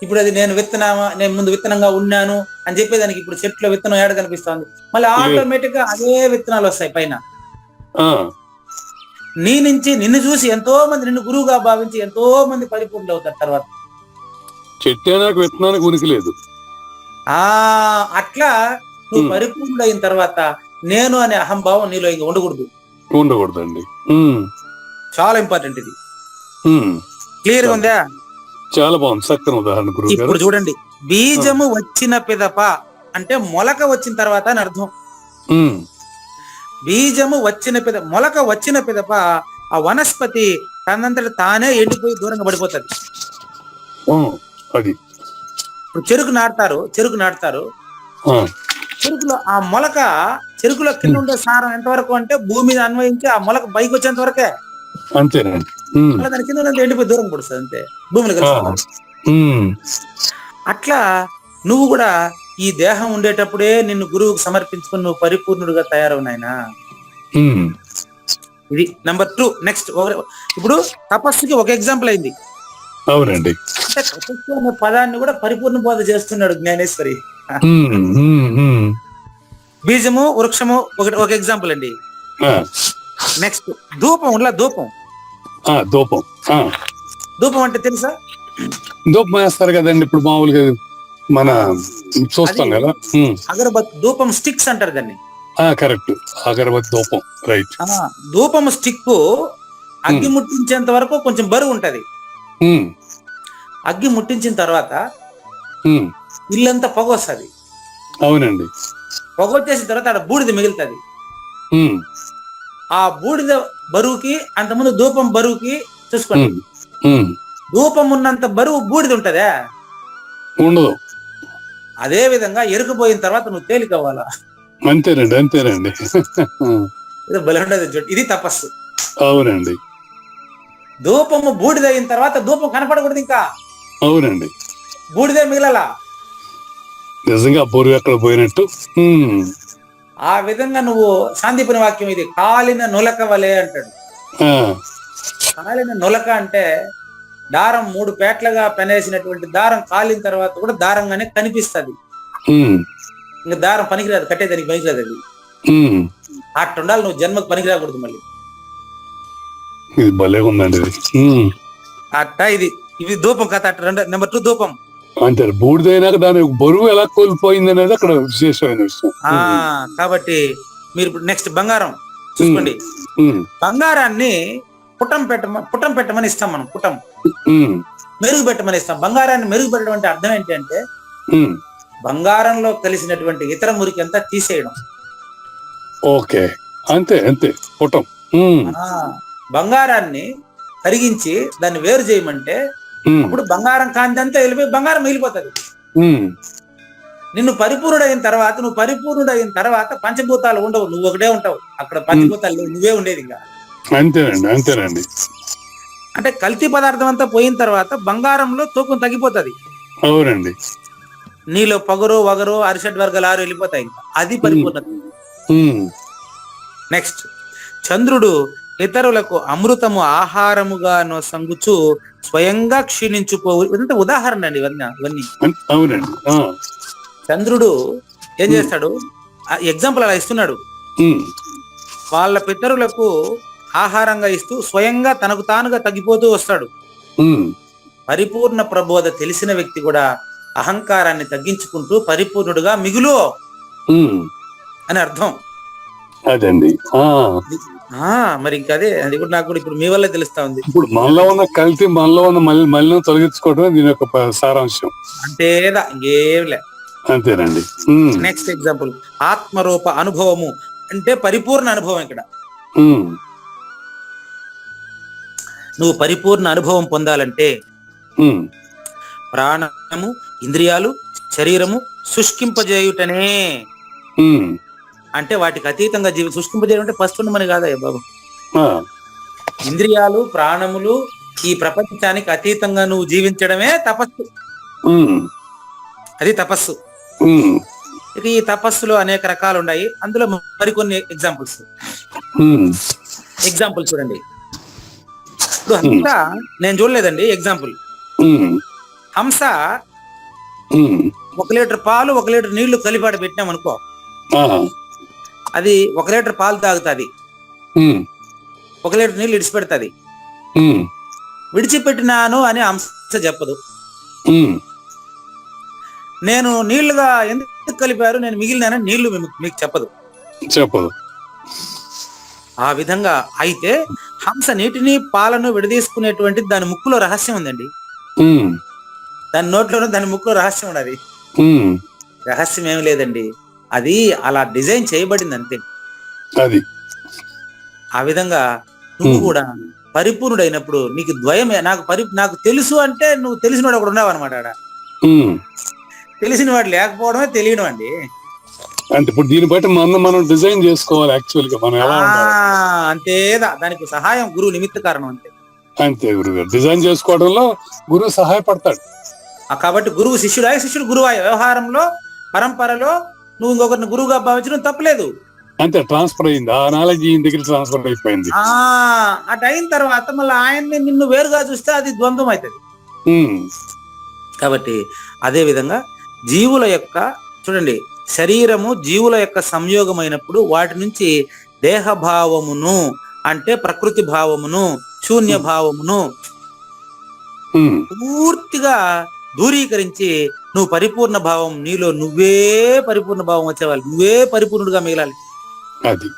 ఇప్పుడు అది నేను ముందు విత్తనంగా ఉన్నాను అని చెప్పేదానికి ఇప్పుడు చెట్లో విత్తనం ఏడ కనిపిస్తుంది, మళ్ళీ ఆటోమేటిక్ గా అదే విత్తనాలు వస్తాయి పైన. ఆ, నీ నుంచి నిన్ను చూసి ఎంతో మంది నిన్ను గురువుగా భావించి ఎంతో మంది పరిపూర్ణులు అవుతారు తర్వాత. చెట్టు అయినాక విత్తనానికి ఉనికి లేదు. ఆ అట్లా నువ్వు పరిపూర్ణుడు అయిన తర్వాత నేను అనే అహంభావం నీలో ఇంకా ఉండకూడదు. ఉండకూడదండి. చాలా ఇంపార్టెంట్ ఇది. ఉమ్, క్లియర్ గా ఉందా? చాలా బాగుంది. చక్కని ఉదాహరణ గురువు గారు. ఇప్పుడు చూడండి, బీజము వచ్చిన పిదప అంటే మొలక వచ్చిన తర్వాత అని అర్థం. ఉమ్, బీజము వచ్చిన మొలక వచ్చిన పిదప ఆ వనస్పతి తనంతట తానే ఎండిపోయి దూరంగా పడిపోతుంది. అది ఇప్పుడు చెరుకు నాటుతారు. ఆ, చెరుకులో ఆ మొలక, చెరుకులో కింద ఉండే సారం ఎంతవరకు అంటే భూమి మీద అన్వయించి ఆ మొలక పైకి వచ్చేంత వరకే. అంతేనండి. మళ్ళీ దాని కింద ఉన్నంత ఎండిపోయి దూరం పడుతుంది అంతే, భూమిలో కలిసి. అట్లా నువ్వు కూడా ఈ దేహం ఉండేటప్పుడే నిన్ను గురువుకు సమర్పించుకుని నువ్వు పరిపూర్ణుడుగా తయారవు నాయనా. ఇది నెంబర్ 2. నెక్స్ట్, ఇప్పుడు తపస్సుకి ఒక ఎగ్జాంపుల్ అయింది. అవునండి. అంటే తపస్సు అనే పదాన్ని కూడా పరిపూర్ణ బోధ చేస్తున్నాడు జ్ఞానేశ్వరి. బీజము వృక్షము ఒక ఎగ్జాంపుల్ అండి. నెక్స్ట్ ధూపం. ధూపం అంటే తెలుసా? ధూపం వేస్తారు కదండి ఇప్పుడు మామూలుగా మన చూస్తాం కదా. అగరబత్తి ధూపం స్టిక్స్ అంటారు దాన్ని. కరెక్ట్, అగరబత్తి ధూపం. రైట్. ధూపం స్టిక్ అగ్గి ముట్టించేంత వరకు కొంచెం బరువు ఉంటది. అగ్గి ముట్టించిన తర్వాత ఇల్లంతా పొగ వస్తుంది. అవునండి. పొగ వచ్చేసిన తర్వాత ఆడ బూడిద మిగులుతుంది. ఆ బూడిద బరువుకి అంతకుముందు ధూపం బరువుకి చూసుకోండి. ధూపం ఉన్నంత బరువు బూడిద ఉంటదా? ఉండదు. అదే విధంగా ఎరుకుపోయిన తర్వాత నువ్వు తేలిక అవ్వాలా. అంతేనండి. ఇది బలి ఉండదు. ఇది తపస్సు. అవునండి. ధూపము బూడిద అయిన తర్వాత ధూపం కనపడకూడదు ఇంకా. అవునండి. బూడిదే మిగలలా. నిజంగా బరువు ఎక్కడ పోయినట్టు. ఆ విధంగా నువ్వు సాందీపని వాక్యం ఇది, కాలిన నులక వలె అంటాడు. కాలిన నులక అంటే దారం 3 పేట్లుగా పెనేసినటువంటి దారం కాలిన తర్వాత కూడా దారంగానే కనిపిస్తుంది. ఇంకా దారం పనికిరాదు, కట్టేదానికి పనికిరాదు అది. అట్టుండాలి నువ్వు, జన్మకు పనికిరాకూడదు మళ్ళీ. ఇది భలే ఉందండి. అట్ట ఇది ధూపం కథ. నెంబర్ 2 ధూపం. అంతే, బూడిదైనాక దాని బరువు ఎలా కోల్పోయింది అనేది అక్కడ విశేషమైన విషయం. మీరు ఇప్పుడు నెక్స్ట్ బంగారం చూసుకోండి. బంగారాన్ని పుటం పెట్టమని ఇస్తాం మనం. పుటం మెరుగు పెట్టమని ఇస్తాం. బంగారాన్ని మెరుగు పెట్టడం అంటే అర్థం ఏంటి అంటే బంగారంలో కలిసినటువంటి ఇతర మురికి అంతా తీసేయడం. ఓకే, అంతే పుటం. బంగారాన్ని కరిగించి దాన్ని వేరు చేయమంటే అప్పుడు బంగారం కాంతి అంతా వెళ్ళిపోయి బంగారం మిగిలిపోతుంది. నువ్వు పరిపూర్ణుడైన తర్వాత పంచభూతాలు ఉండవు, నువ్వు ఒకటే ఉంటావు. అక్కడ పంచభూతాలు నువ్వే ఉండేది ఇంకా. అంతేనండి. అంటే కల్తీ పదార్థం అంతా పోయిన తర్వాత బంగారంలో తూకం తగ్గిపోతుంది. అవునండి. నీలో పొగరు వగరు అరిషడ్ వర్గాలు 6 వెళ్ళిపోతాయి. అది పరిపూర్ణత. నెక్స్ట్, చంద్రుడు ఇతరులకు అమృతము ఆహారముగా సంగుచు స్వయంగా క్షీణించుపోవు. ఇదంతా ఉదాహరణ అండి ఇవన్నీ. అవునండి. చంద్రుడు ఏం చేస్తాడు? ఎగ్జాంపుల్ అలా ఇస్తున్నాడు. వాళ్ళ పితరులకు ఆహారంగా ఇస్తూ స్వయంగా తనకు తానుగా తగ్గిపోతూ వస్తాడు. పరిపూర్ణ ప్రబోధ తెలిసిన వ్యక్తి కూడా అహంకారాన్ని తగ్గించుకుంటూ పరిపూర్ణుడుగా మిగులు అని అర్థం. అదండి. మరి ఇంకా అది కూడా నాకు కూడా ఇప్పుడు మీ వల్లే తెలుస్తా ఉంది. ఇప్పుడు మనలో ఉన్న కల్తీ, మనలో ఉన్న మళ్ళీ తొలగించుకోవడమే దీని యొక్క సారాంశం. అంతేదా, ఇంకేంలే. అంతేనండి. నెక్స్ట్ ఎగ్జాంపుల్, ఆత్మరూప అనుభవము అంటే పరిపూర్ణ అనుభవం. ఇక్కడ నువ్వు పరిపూర్ణ అనుభవం పొందాలంటే ప్రాణము, ఇంద్రియాలు, శరీరము శుష్కింపజేయుటనే. అంటే వాటికి అతీతంగా శుష్కింపజేయడం అంటే ఫస్ట్ ఉండమని కాదయ్య బాబు. ఇంద్రియాలు, ప్రాణములు, ఈ ప్రపంచానికి అతీతంగా నువ్వు జీవించడమే తపస్సు. అది తపస్సు. ఇక ఈ తపస్సులు అనేక రకాలు ఉన్నాయి. అందులో మరికొన్ని ఎగ్జాంపుల్స్ చూడండి. ఇప్పుడు హంస నేను చూడలేదండి. ఎగ్జాంపుల్, హంస 1 లీటర్ పాలు 1 లీటర్ నీళ్లు కలిపాడు పెట్టినాం అనుకో, అది 1 లీటర్ పాలు తాగుతుంది, 1 లీటర్ నీళ్లు విడిచిపెడుతుంది. విడిచిపెట్టినాను అని హంస చెప్పదు. నేను నీళ్లుగా ఎందుకు కలిపారు, నేను మిగిలిన నీళ్లు మీకు చెప్పదు. ఆ విధంగా అయితే హంస నీటిని పాలను విడదీసుకునేటువంటి దాని ముక్కులో రహస్యం ఉందండి. దాని నోట్లోనూ దాని ముక్కులో రహస్యం ఉన్నది. రహస్యం ఏమి లేదండి, అది అలా డిజైన్ చేయబడింది అంతే. అది ఆ విధంగా నువ్వు కూడా పరిపూర్ణుడైనప్పుడు నీకు ద్వయమే. నాకు తెలుసు అంటే నువ్వు తెలిసినవాడు ఒకడు ఉన్నావు అనమాట. ఆడ తెలిసిన వాడు లేకపోవడమే తెలియడం అండి. అంటే ఇప్పుడు దీన్ని బట్టి మనం డిజైన్ చేసుకోవాలి. యాక్చువల్ గా మనం ఎలా ఉండాలి అంతేదా, దానికి సహాయం గురువు నిమిత్త కారణం అంతే. అంతే గురువు గారు డిజైన్ చేసుకోవడంలో గురువు సహాయపడతాడు. కాబట్టి గురువు శిష్యుడాయ, శిష్యుడు గురువాయ. వ్యవహారంలో పరంపరలో నువ్వు ఇంకొకరిని గురువుగా భావించడం తప్పలేదు. అంతే, ట్రాన్స్ఫర్ అయింది. ఆ నాలెడ్జ్ ఈయన దగ్గర ట్రాన్స్ఫర్ అయిపోయింది. అటు అయిన తర్వాత మళ్ళీ ఆయన్ని నిన్ను వేరుగా చూస్తే అది ద్వంద్వం అవుతుంది. కాబట్టి అదే విధంగా జీవుల యొక్క చూడండి, శరీరము జీవుల యొక్క సంయోగమైనప్పుడు వాటి నుంచి దేహభావమును అంటే ప్రకృతి భావమును శూన్య భావమును పూర్తిగా దూరీకరించి నువ్వు పరిపూర్ణ భావం, నీలో నువ్వే పరిపూర్ణ భావం వచ్చేవాళ్ళు, నువ్వే పరిపూర్ణుడుగా మిగలాలి. అది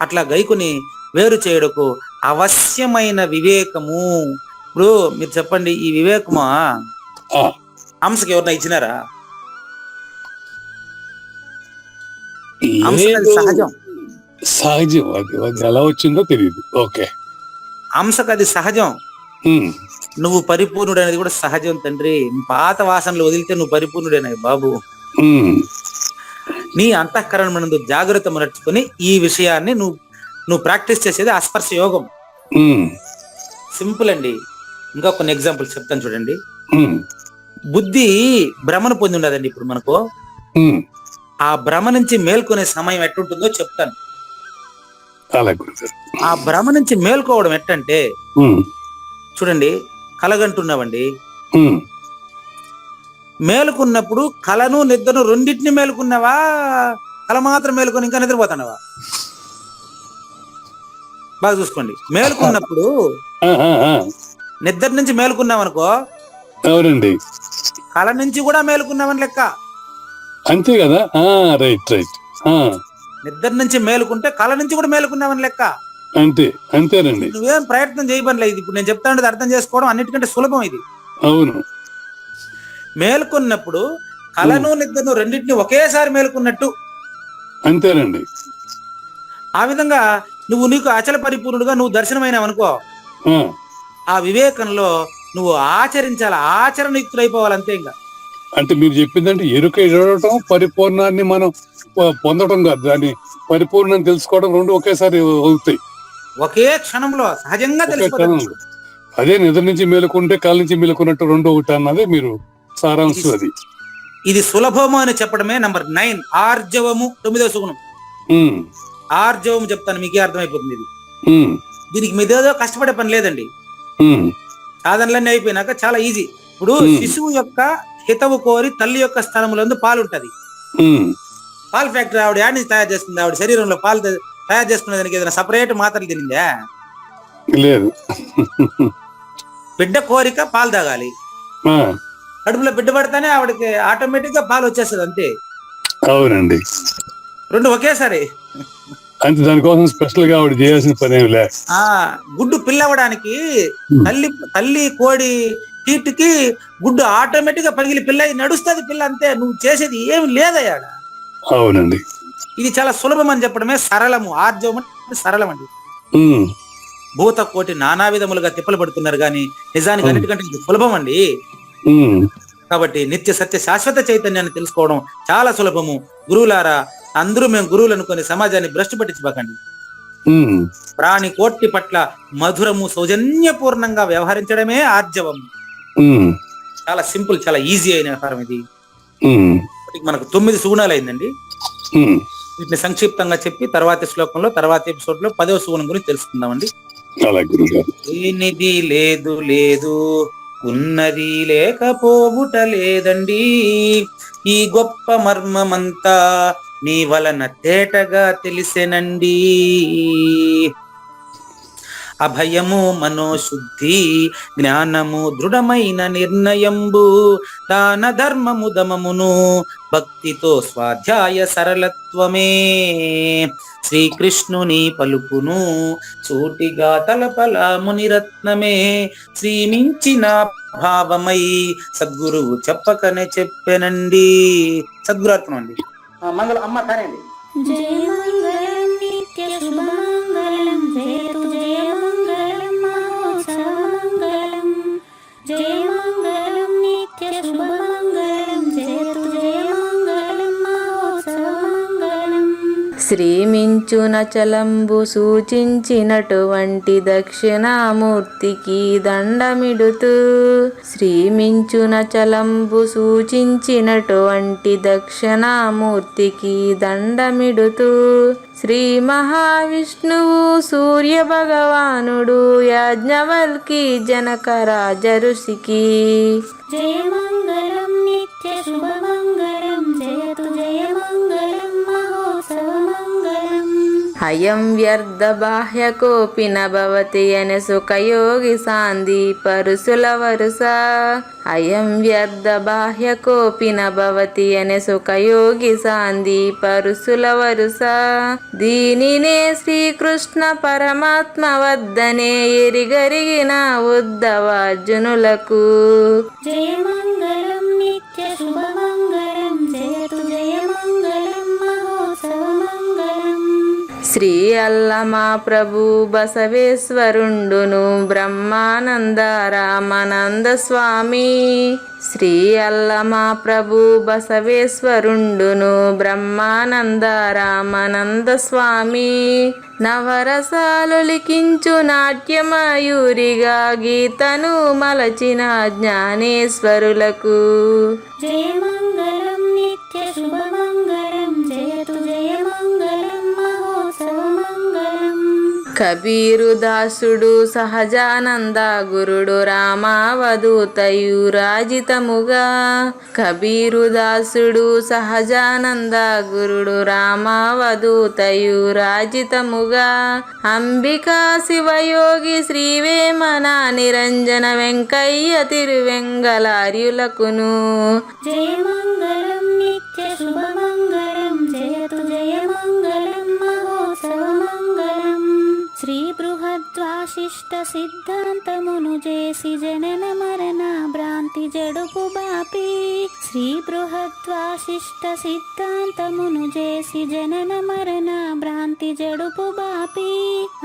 అట్లా గైకుని వేరు చేయడకు అవశ్యమైన వివేకము. ఇప్పుడు మీరు చెప్పండి, ఈ వివేకమా హంసకి ఎవరన్నా ఇచ్చినారా? సహజం, సహజం. అది ఎలా వచ్చిందో తెలియదు. ఓకే, హంసకు అది సహజం. నువ్వు పరిపూర్ణుడు అనేది కూడా సహజం తండ్రి. పాత వాసనలు వదిలితే నువ్వు పరిపూర్ణుడేనా బాబు. నీ అంతఃకరణమందు జాగ్రత్త నడుచుకొని ఈ విషయాన్ని నువ్వు ప్రాక్టీస్ చేసేది అస్పర్శ యోగం. సింపుల్ అండి. ఇంకా కొన్ని ఎగ్జాంపుల్స్ చెప్తాను చూడండి. బుద్ధి భ్రమను పొంది ఉండదండి. ఇప్పుడు మనకు ఆ భ్రమ నుంచి మేల్కొనే సమయం ఎట్టుంటుందో చెప్తాను. ఆ భ్రమ నుంచి మేల్కోవడం ఎట్టంటే చూడండి, కలగంటున్నావండి. మేలుకున్నప్పుడు కలను నిద్రను రెండింటిని మేలుకున్నావా, కల మాత్రం మేలుకొని ఇంకా నిద్రపోతున్నావా? బాగా చూసుకోండి. మేలుకున్నప్పుడు నిద్ర నుంచి మేలుకున్నావనుకో, అవునండి, కళ నుంచి కూడా మేలుకున్నావని లెక్క. అంతే కదా. Right right. నిద్ర నుంచి మేలుకుంటే కళ నుంచి కూడా మేలుకున్నావని లెక్క. అంతే, అంతేనండి. నువ్వేం ప్రయత్నం చేయబడలేదు. ఇప్పుడు నేను చెప్తాను, అర్థం చేసుకోవడం అన్నిటికంటే సులభం ఇది. అవును, మేలుకున్నప్పుడు కళను నిద్రను రెండింటిని ఒకేసారి మేలుకున్నట్టు. అంతేనండి. ఆ విధంగా నీకు అచల పరిపూర్ణుడుగా నువ్వు దర్శనమైనావనుకో, ఆ వివేకంలో నువ్వు ఆచరించాలి, ఆచరణయుక్తులైపోవాలి అంతే. ఇంకా అంటే మీరు చెప్పిందంటే ఎరుక ఎడవటం, పరిపూర్ణాన్ని మనం పొందడం కాదు, దాన్ని పరిపూర్ణం తెలుసుకోవడం రెండు ఒకేసారి అవుతాయి. ఒకే క్షణంలో సహజంగా తెలిసిపోతుంది. అదే నిద్ర నుంచి మేలుకుంటే కాళ్ళ నుంచి మేలుకున్నట్టు రెండు ఒకటి అన్నదే మీరు సారాంశం. అది ఇది సులభము అని చెప్పడమే నంబర్ 9. ఆర్జవము 9వ సుగుణం. ఆర్జవము చెప్తాను, మీకే అర్థమైపోతుంది. ఇది దీనికి మీదేదో కష్టపడే పని లేదండి. సాధనలన్నీ అయిపోయినాక చాలా ఈజీ. ఇప్పుడు శిశువు యొక్క హితవు కోరి తల్లి యొక్క స్థలములందు పాలు ఉంటది. పాల ఫ్యాక్టరీ ఆవిడ యాడ్ నుంచి తయారు చేస్తుంది. ఆవిడ శరీరంలో పాలు తయారు చేసుకునే దానికి ఏదైనా సపరేట్ మాత్రలు తినిందా? లేదు. బిడ్డ కోరిక పాలు తాగాలి. కడుపులో బిడ్డ పడితేనే ఆవిడకి ఆటోమేటిక్ గా పాలు వచ్చేస్తుంది అంతే. అవునండి, రెండు ఒకేసారి. అంతే, దానికోసం స్పెషల్ గా ఆవిడ చేయాల్సిన పని ఏమి లే. గుడ్డు పిల్లవడానికి తల్లి కోడి హీట్ కి గుడ్డు ఆటోమేటిక్ గా పగిలి పిల్ల నడుస్తుంది. పిల్ల అంతే, నువ్వు చేసేది ఏమి లేదయ్యాడ. అవునండి, ఇది చాలా సులభం అని చెప్పడమే సరళము. ఆర్జవం అంటే సరళం అండి. భూత కోటి నానా విధములుగా తిప్పలు పడుతున్నారు కానీ నిజానికి అన్నిటికంటే ఇది సులభం అండి. కాబట్టి నిత్య సత్య శాశ్వత చైతన్యాన్ని తెలుసుకోవడం చాలా సులభము. గురువులారా, అందరూ మేము గురువులు అనుకుని సమాజాన్ని భ్రష్టు పట్టించబాకండి. ప్రాణి కోటి పట్ల మధురము సౌజన్యపూర్ణంగా వ్యవహరించడమే ఆర్జవం. చాలా సింపుల్, చాలా ఈజీ అయిన వ్యవహారం ఇది. ఇప్పటికి మనకు 9 సుగుణాలు అయిందండి. ఉమ్, వీటిని సంక్షిప్తంగా చెప్పి తర్వాతి శ్లోకంలో తర్వాతి ఎపిసోడ్ లో 10వ సుగుణం గురించి తెలుసుకుందామండి. అలా గురుగారు. లేనిది లేదు లేదు, ఉన్నది లేకపోవుట లేదండి, ఈ గొప్ప మర్మమంతా నీ వలన తేటగా తెలిసెనండి. అభయము మనోశుద్ధి జ్ఞానము దృఢమైన నిర్ణయంబు, దాన ధర్మము దమమును భక్తితో స్వాధ్యాయ సరళత్వమే, శ్రీకృష్ణుని పలుకును సూటిగా తలపల మునిరత్నమే, శ్రీమించిన భావమై సద్గురువు చెప్పకనే చెప్పెనండి. సద్గురు అర్పణం అండి. మంగళం అమ్మ సరే అండి. జయ మంగళం నిత్య శుభమంగళం, జయతు జయ మంగళం మహోత్సవ మంగళం. జయ మంగళం నిత్య శుభమంగళం, జయతు జయ మంగళం మహోత్సవ మంగళం. శ్రీమించున చలంబు సూచించినటువంటి దక్షిణామూర్తికి దండమిడుతూ, శ్రీమించున చలంబు సూచించినటువంటి దక్షిణామూర్తికి దండమిడుతూ, శ్రీ మహావిష్ణువు సూర్య భగవానుడు యాజ్ఞవల్కి జనక రాజ ఋషికి జయ మంగళం నిత్య శుభమంగళం, జయతు జయ మంగళం మహోత్సవ మంగళం. అయం వ్యర్థ బాహ్య కోపి నభవతి అనే సుఖయోగి సాంది పరుసుల వరుస. అయం వ్యర్థ బాహ్య కోపి నభవతి అనే సుఖయోగి సాంది పరుసుల వరుస. దీనినే శ్రీకృష్ణ పరమాత్మ వద్దనే ఎరిగరిగిన ఉద్ధవార్జునులకు. జయ మంగళం నిత్య శుభమంగళం, జయతు జయ మంగళం మహోత్సవ మంగళం. శ్రీ అల్లమా ప్రభు బసవేశ్వరుండును బ్రహ్మానంద రామానంద స్వామి. శ్రీ అల్లమా ప్రభు బసవేశ్వరుండును బ్రహ్మానంద రామానంద స్వామి. నవరసాలు లిఖించు నాట్యమయూరిగా గీతను మలచిన జ్ఞానేశ్వరులకు. జయ మంగళం నిత్య శుభమంగళం, జయతు జయ మంగళం మహోత్సవ మంగళం. కబీరు దాసుడు సహజానంద గురుడు రామావధూతయు రాజితముగా. కబీరు దాసుడు సహజానంద గురుడు రామావధూతయు రాజితముగా. అంబికా శివయోగి శ్రీవేమన నిరంజన వెంకయ్య తిరువెంగళార్యులకును. జయ మంగళం నిత్య శుభమంగళం, జయతు జయ మంగళం మహోత్సవ మంగళం. శ్రీ బృహద్వాశిష్ట సిద్ధాంతమును చేసి జనన మరణ భ్రాంతి జడుపు బాపి. శ్రీ బృహద్వాశిష్ట సిద్ధాంతమును చేసి జనన మరణ భ్రాంతి జడుపు బాపి.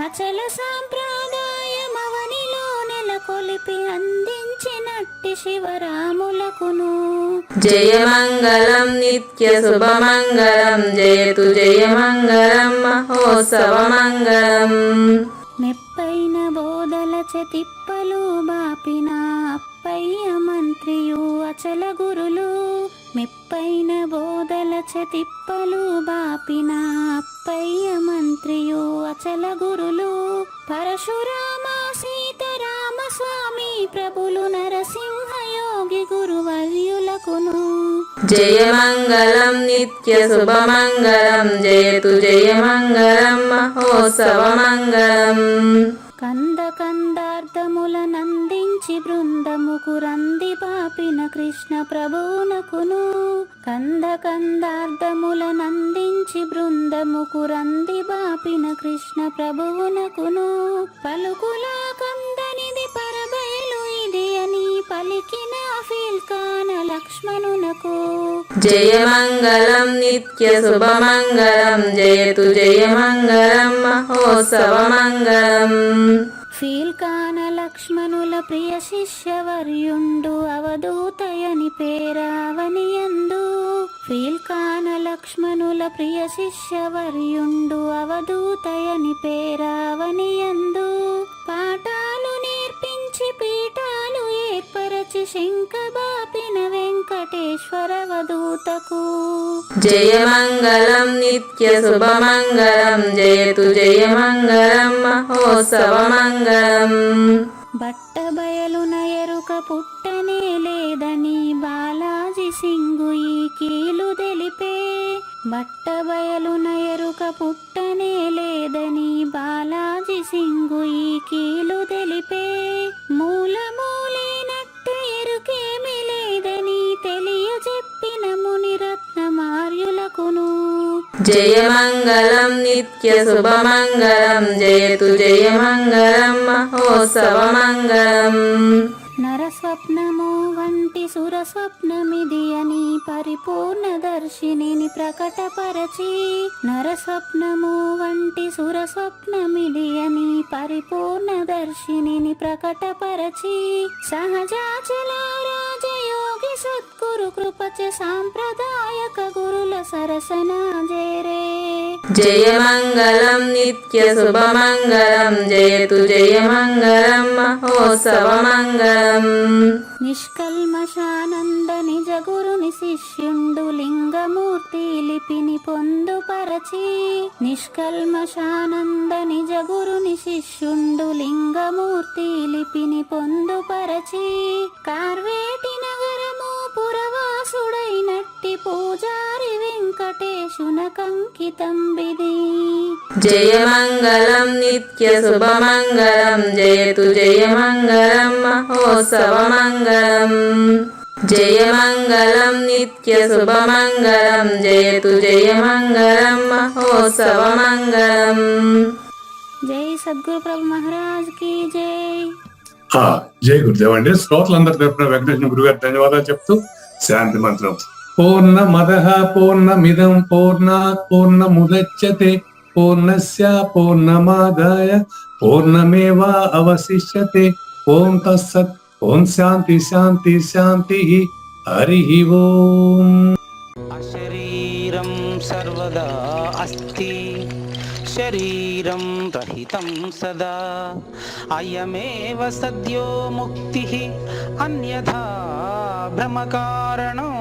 అచల సాంప్రదాయమవనిలో నెలకొలిపి అందించినట్టి శివరాములకును. జయ మంగళం నిత్య శుభమంగళం, జయతు జయ మంగళం మహోత్సవ మంగళం. మెప్పైన బోధల తిప్పలు బాపిన అప్పయ్య మంత్రియు అచల గురులు. మెప్పైన బోధల తిప్పలు బాపిన అప్పయ్య మంత్రియు అచల గురులు. పరశురామ సీతారామ స్వామి ప్రభులు నరసింహ యోగి గురువర్యులకును. జయ మంగళం నిత్య శుభమంగళం, జయతు జయ మంగళం మహోత్సవ మంగళం. కంద కందార్థముల నందించి బృందముకు రంది పాపిన కృష్ణ ప్రభువునకును. కంద కందార్థముల నందించి బృందముకు రంది బాపిన కృష్ణ ప్రభువునకును. పలుకులా కందనిది పరబయలు ఇది అని పలికిన ఫీల్కాన లక్ష్మణునకు. జయ మంగళం నిత్య శుభమంగళం, జయతు జయ మంగళం మహోత్సవ మంగళం. ఫీల్కాన లక్ష్మణుల ప్రియ శిష్యవర్యుండు అవధూతయని పేరావనియందు. ఫీల్కాన లక్ష్మణుల ప్రియ శిష్యవర్యుండు అవధూతయని పేరావనియందు. పాఠాలు నేర్పించి పీఠాలు ఏర్పరచి మెచ్చి శంఖబాపిన వెంకటేశ్వర వదూతకు. జయమంగళం నిత్య శుభమంగళం జయతు జయమంగళం మహోత్సవమంగళం. బట్ట బయలున ఎరుక పుట్టనే లేదని బాలాజీ సింగు ఈ కీలు తెలిపే. బట్ట బయలున ఎరుక పుట్టనే లేదని బాలాజీ సింగు ఈ కీలు తెలిపే. మూలమూలేనట్టు ఎరుకేమి లేదని తెలియజెప్పిన మునిరత్నమార్యులకును. జయమంగళం నిత్య శుభమంగళం జయతు జయమంగళం మహోత్సవమంగళం. నరస్వప్నము వంటి సురస్వప్నమిది అని పరిపూర్ణ దర్శినిని ప్రకటపరచి. నరస్వప్నము వంటి సురస్వప్నమిది అని పరిపూర్ణ దర్శినిని ప్రకటపరచి. సహజాచల రాజయోగి సద్గురు కృపచ సాంప్రదాయక గురుల సరసన జేరే. జయమంగళం నిత్య శుభమంగళం జయతు జయమంగళం మహోత్సవమంగళం. నిష్కల్మషానంద నిజ గురుని శిష్యుండు లింగమూర్తి లిపిని పొందుపరచి. నిష్కల్మషానంద నిజ గురుని శిష్యుండు లింగమూర్తి లిపిని పొందుపరచి. కార్వేటి నగరము పురవాసుడైనట్టి పూజారి వెంకటేశునకంకితం బిది. జయమంగళం నిత్య శుభమంగళం జయతు జయమంగళం మహోత్సవమంగళం. జయమంగళం నిత్య శుభమంగళం జయతు జయమంగళం మహోత్సవమంగళం. జై సద్గురు ప్రభు మహారాజ్ కి జై. జై గురుదేవ్ అండి. శ్రోతలందరి తరపున వెంకటేశ్వర గురువు గారు ధన్యవాదాలు చెప్తూ శాంతి మంత్రం. పూర్ణమదః పూర్ణమిదం పూర్ణాత్ పూర్ణముదచ్యతే పూర్ణస్య పూర్ణమాదాయ పూర్ణమేవా అవశిష్యతే. ఓం తత్సత్. ఓం శాంతి శాంతి శాంతి. హరి ఓం. అశరీరం సర్వదా అస్తి శరీరం రహితం సదా. అయమేవ సద్యో ముక్తి అన్యథా భ్రమకారణం